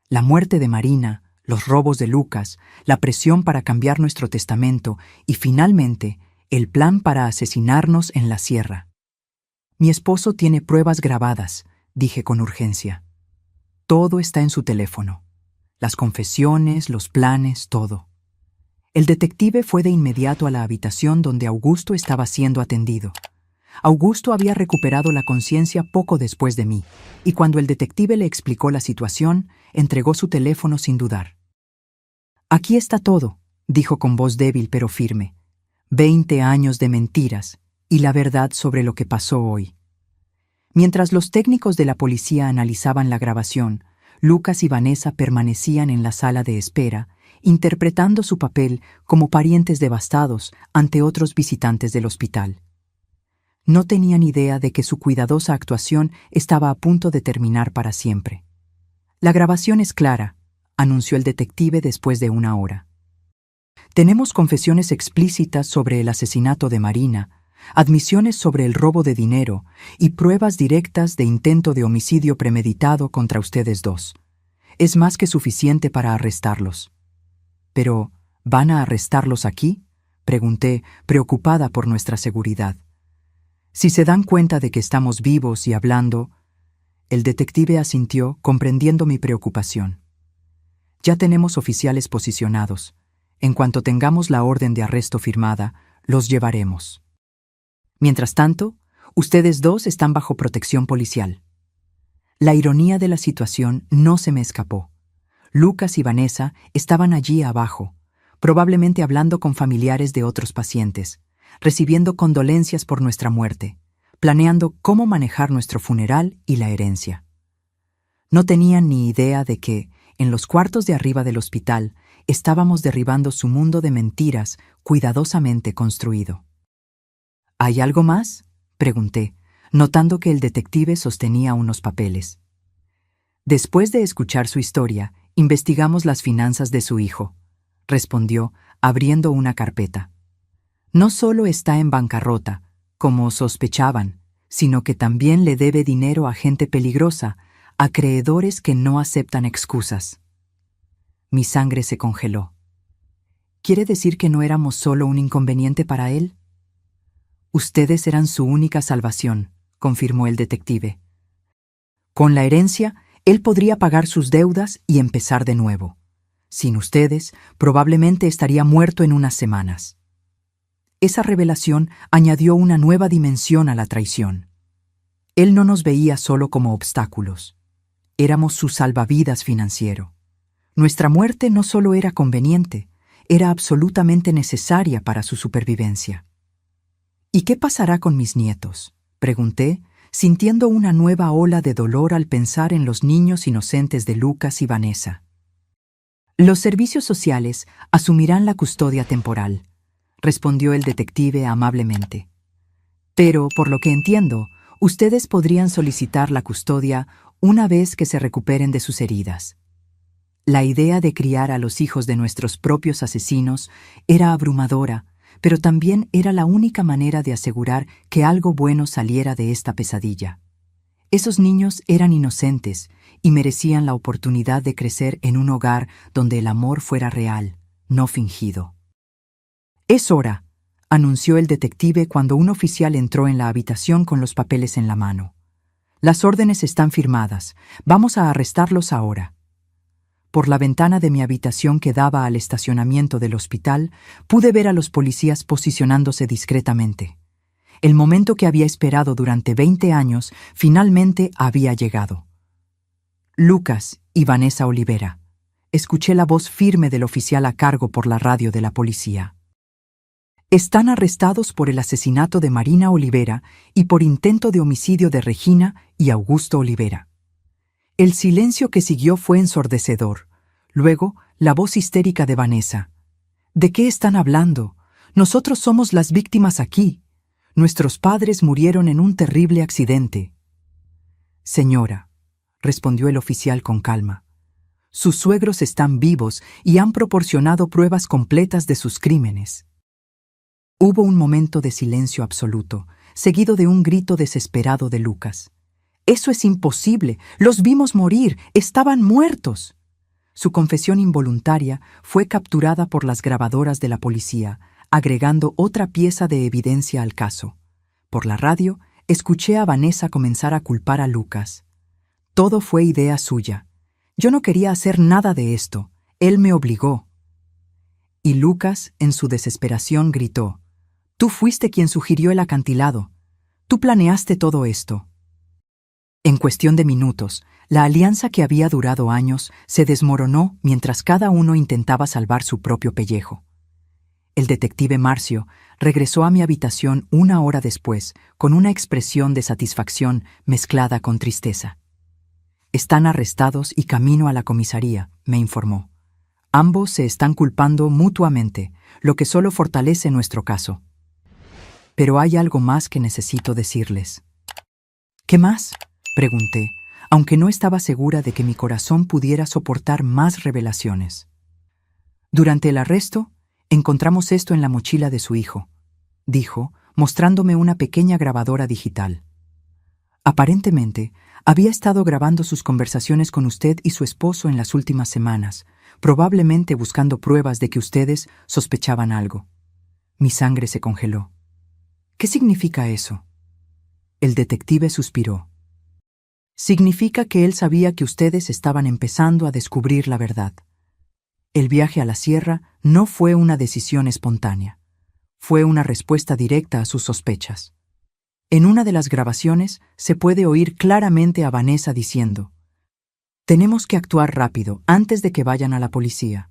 La muerte de Marina, los robos de Lucas, la presión para cambiar nuestro testamento y, finalmente, el plan para asesinarnos en la sierra. «Mi esposo tiene pruebas grabadas», dije con urgencia. «Todo está en su teléfono. Las confesiones, los planes, todo». El detective fue de inmediato a la habitación donde Augusto estaba siendo atendido. Augusto había recuperado la conciencia poco después de mí, y cuando el detective le explicó la situación, entregó su teléfono sin dudar. «Aquí está todo», dijo con voz débil pero firme. 20 años de mentiras y la verdad sobre lo que pasó hoy. Mientras los técnicos de la policía analizaban la grabación, Lucas y Vanessa permanecían en la sala de espera, interpretando su papel como parientes devastados ante otros visitantes del hospital. No tenían idea de que su cuidadosa actuación estaba a punto de terminar para siempre. «La grabación es clara», anunció el detective después de una hora. «Tenemos confesiones explícitas sobre el asesinato de Marina, admisiones sobre el robo de dinero y pruebas directas de intento de homicidio premeditado contra ustedes dos. Es más que suficiente para arrestarlos». «¿Pero van a arrestarlos aquí?», pregunté, preocupada por nuestra seguridad. «Si se dan cuenta de que estamos vivos y hablando…». El detective asintió, comprendiendo mi preocupación. «Ya tenemos oficiales posicionados. En cuanto tengamos la orden de arresto firmada, los llevaremos. Mientras tanto, ustedes dos están bajo protección policial». La ironía de la situación no se me escapó. Lucas y Vanessa estaban allí abajo, probablemente hablando con familiares de otros pacientes, recibiendo condolencias por nuestra muerte, planeando cómo manejar nuestro funeral y la herencia. No tenían ni idea de que, en los cuartos de arriba del hospital, estábamos derribando su mundo de mentiras cuidadosamente construido. «¿Hay algo más?», pregunté, notando que el detective sostenía unos papeles. «Después de escuchar su historia, investigamos las finanzas de su hijo», respondió, abriendo una carpeta. «No solo está en bancarrota, como sospechaban, sino que también le debe dinero a gente peligrosa, a acreedores que no aceptan excusas». Mi sangre se congeló. ¿Quiere decir que no éramos solo un inconveniente para él? «Ustedes eran su única salvación», confirmó el detective. «Con la herencia, él podría pagar sus deudas y empezar de nuevo. Sin ustedes, probablemente estaría muerto en unas semanas». Esa revelación añadió una nueva dimensión a la traición. Él no nos veía solo como obstáculos. Éramos su salvavidas financiero. Nuestra muerte no solo era conveniente, era absolutamente necesaria para su supervivencia. «¿Y qué pasará con mis nietos?», pregunté, sintiendo una nueva ola de dolor al pensar en los niños inocentes de Lucas y Vanessa. «Los servicios sociales asumirán la custodia temporal», respondió el detective amablemente. «Pero, por lo que entiendo, ustedes podrían solicitar la custodia una vez que se recuperen de sus heridas». La idea de criar a los hijos de nuestros propios asesinos era abrumadora, pero también era la única manera de asegurar que algo bueno saliera de esta pesadilla. Esos niños eran inocentes y merecían la oportunidad de crecer en un hogar donde el amor fuera real, no fingido. «Es hora», anunció el detective cuando un oficial entró en la habitación con los papeles en la mano. «Las órdenes están firmadas. Vamos a arrestarlos ahora». Por la ventana de mi habitación que daba al estacionamiento del hospital, pude ver a los policías posicionándose discretamente. El momento que había esperado durante 20 años finalmente había llegado. «Lucas y Vanessa Olivera», escuché la voz firme del oficial a cargo por la radio de la policía. «Están arrestados por el asesinato de Marina Olivera y por intento de homicidio de Regina y Augusto Olivera». El silencio que siguió fue ensordecedor. Luego, la voz histérica de Vanessa. «¿De qué están hablando? Nosotros somos las víctimas aquí. Nuestros padres murieron en un terrible accidente». «Señora», respondió el oficial con calma, «sus suegros están vivos y han proporcionado pruebas completas de sus crímenes». Hubo un momento de silencio absoluto, seguido de un grito desesperado de Lucas. «¡Eso es imposible! ¡Los vimos morir! ¡Estaban muertos!». Su confesión involuntaria fue capturada por las grabadoras de la policía, agregando otra pieza de evidencia al caso. Por la radio, escuché a Vanessa comenzar a culpar a Lucas. «Todo fue idea suya. Yo no quería hacer nada de esto. Él me obligó». Y Lucas, en su desesperación, gritó: «Tú fuiste quien sugirió el acantilado. Tú planeaste todo esto. En cuestión de minutos, la alianza que había durado años se desmoronó mientras cada uno intentaba salvar su propio pellejo. El detective Marcio regresó a mi habitación 1 hora después con una expresión de satisfacción mezclada con tristeza. Están arrestados y camino a la comisaría, me informó. Ambos se están culpando mutuamente, lo que solo fortalece nuestro caso. Pero hay algo más que necesito decirles. ¿Qué más?, pregunté, aunque no estaba segura de que mi corazón pudiera soportar más revelaciones. Durante el arresto, encontramos esto en la mochila de su hijo, dijo, mostrándome una pequeña grabadora digital. Aparentemente, había estado grabando sus conversaciones con usted y su esposo en las últimas semanas, probablemente buscando pruebas de que ustedes sospechaban algo. Mi sangre se congeló. ¿Qué significa eso? El detective suspiró. Significa que él sabía que ustedes estaban empezando a descubrir la verdad. El viaje a la sierra no fue una decisión espontánea. Fue una respuesta directa a sus sospechas. En una de las grabaciones se puede oír claramente a Vanessa diciendo: «Tenemos que actuar rápido antes de que vayan a la policía».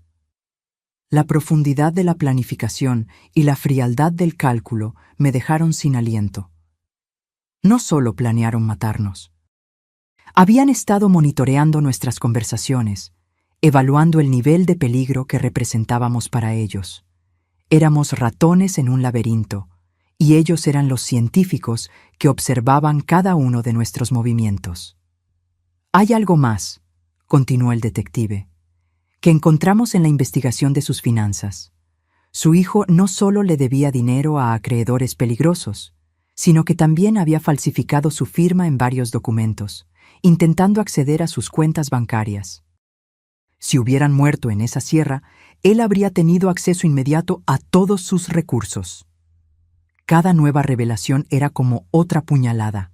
La profundidad de la planificación y la frialdad del cálculo me dejaron sin aliento. No solo planearon matarnos. Habían estado monitoreando nuestras conversaciones, evaluando el nivel de peligro que representábamos para ellos. Éramos ratones en un laberinto, y ellos eran los científicos que observaban cada uno de nuestros movimientos. «Hay algo más», continuó el detective, «que encontramos en la investigación de sus finanzas. Su hijo no solo le debía dinero a acreedores peligrosos, sino que también había falsificado su firma en varios documentos, intentando acceder a sus cuentas bancarias. Si hubieran muerto en esa sierra, él habría tenido acceso inmediato a todos sus recursos». Cada nueva revelación era como otra puñalada.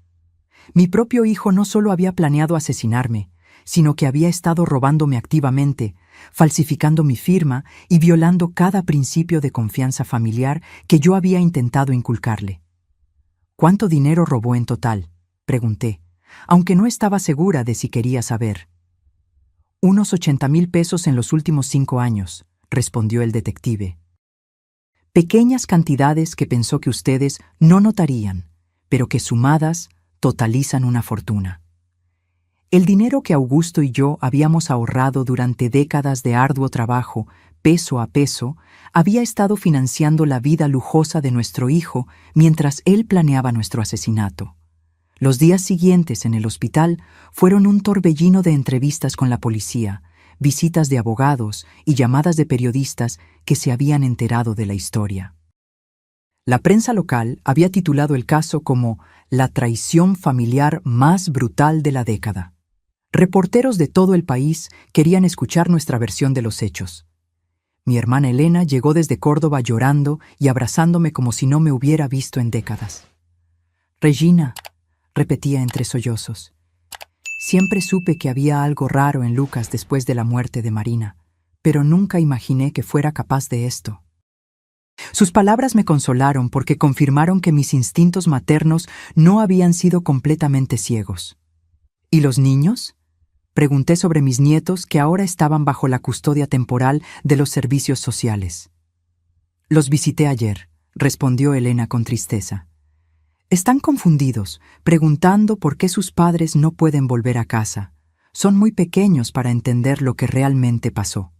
Mi propio hijo no solo había planeado asesinarme, sino que había estado robándome activamente, falsificando mi firma y violando cada principio de confianza familiar que yo había intentado inculcarle. «¿Cuánto dinero robó en total?», pregunté, aunque no estaba segura de si quería saber. «Unos 80,000 pesos en los últimos 5 años», respondió el detective. «Pequeñas cantidades que pensó que ustedes no notarían, pero que sumadas totalizan una fortuna. El dinero que Augusto y yo habíamos ahorrado durante décadas de arduo trabajo, peso a peso, había estado financiando la vida lujosa de nuestro hijo mientras él planeaba nuestro asesinato. Los días siguientes en el hospital fueron un torbellino de entrevistas con la policía, visitas de abogados y llamadas de periodistas que se habían enterado de la historia. La prensa local había titulado el caso como «La traición familiar más brutal de la década». Reporteros de todo el país querían escuchar nuestra versión de los hechos. Mi hermana Elena llegó desde Córdoba llorando y abrazándome como si no me hubiera visto en décadas. «Regina», repetía entre sollozos. «Siempre supe que había algo raro en Lucas después de la muerte de Marina, pero nunca imaginé que fuera capaz de esto». Sus palabras me consolaron porque confirmaron que mis instintos maternos no habían sido completamente ciegos. «¿Y los niños?», pregunté sobre mis nietos que ahora estaban bajo la custodia temporal de los servicios sociales. «Los visité ayer», respondió Elena con tristeza. «Están confundidos, preguntando por qué sus padres no pueden volver a casa. Son muy pequeños para entender lo que realmente pasó».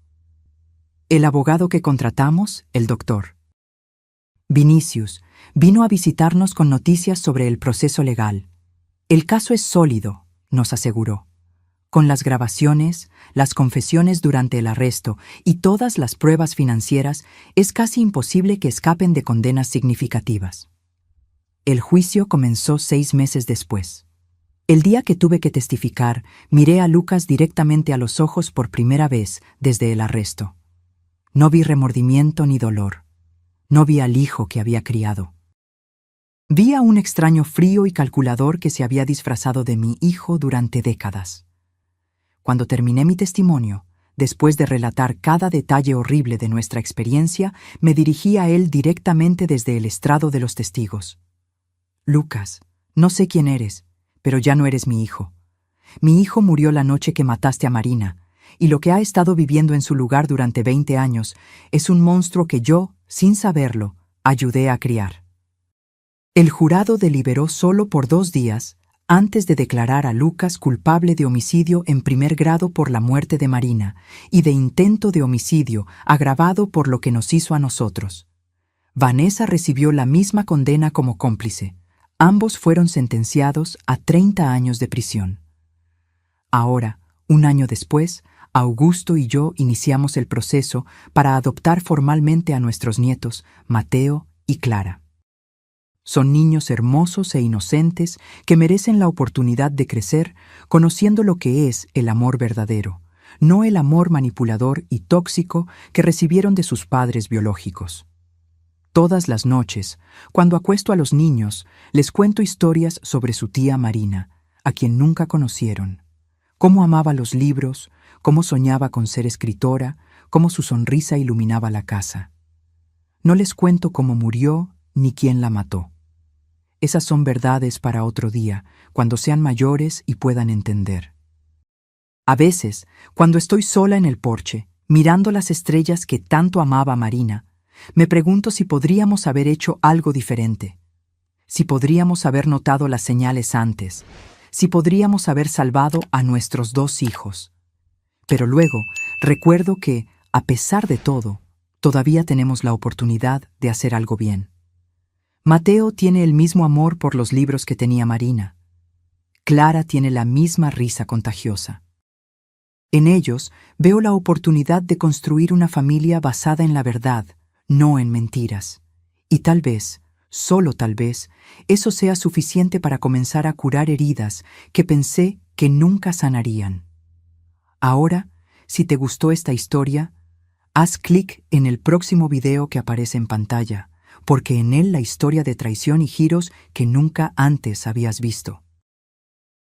El abogado que contratamos, el doctor Vinicius, vino a visitarnos con noticias sobre el proceso legal. «El caso es sólido», nos aseguró. «Con las grabaciones, las confesiones durante el arresto y todas las pruebas financieras, es casi imposible que escapen de condenas significativas». El juicio comenzó 6 meses después. El día que tuve que testificar, miré a Lucas directamente a los ojos por primera vez desde el arresto. No vi remordimiento ni dolor. No vi al hijo que había criado. Vi a un extraño frío y calculador que se había disfrazado de mi hijo durante décadas. Cuando terminé mi testimonio, después de relatar cada detalle horrible de nuestra experiencia, me dirigí a él directamente desde el estrado de los testigos. «Lucas», No sé quién eres, pero ya no eres mi hijo. Mi hijo murió la noche que mataste a Marina, y lo que ha estado viviendo en su lugar durante 20 años es un monstruo que yo, sin saberlo, ayudé a criar. El jurado deliberó solo por 2 días antes de declarar a Lucas culpable de homicidio en primer grado por la muerte de Marina y de intento de homicidio agravado por lo que nos hizo a nosotros. Vanessa recibió la misma condena como cómplice. Ambos fueron sentenciados a 30 años de prisión. Ahora, 1 año después, Augusto y yo iniciamos el proceso para adoptar formalmente a nuestros nietos, Mateo y Clara. Son niños hermosos e inocentes que merecen la oportunidad de crecer conociendo lo que es el amor verdadero, no el amor manipulador y tóxico que recibieron de sus padres biológicos. Todas las noches, cuando acuesto a los niños, les cuento historias sobre su tía Marina, a quien nunca conocieron. Cómo amaba los libros, cómo soñaba con ser escritora, cómo su sonrisa iluminaba la casa. No les cuento cómo murió ni quién la mató. Esas son verdades para otro día, cuando sean mayores y puedan entender. A veces, cuando estoy sola en el porche, mirando las estrellas que tanto amaba Marina, me pregunto si podríamos haber hecho algo diferente, si podríamos haber notado las señales antes, si podríamos haber salvado a nuestros 2 hijos. Pero luego recuerdo que, a pesar de todo, todavía tenemos la oportunidad de hacer algo bien. Mateo tiene el mismo amor por los libros que tenía Marina. Clara tiene la misma risa contagiosa. En ellos veo la oportunidad de construir una familia basada en la verdad, no en mentiras. Y tal vez, solo tal vez, eso sea suficiente para comenzar a curar heridas que pensé que nunca sanarían. Ahora, si te gustó esta historia, haz clic en el próximo video que aparece en pantalla, porque en él la historia de traición y giros que nunca antes habías visto.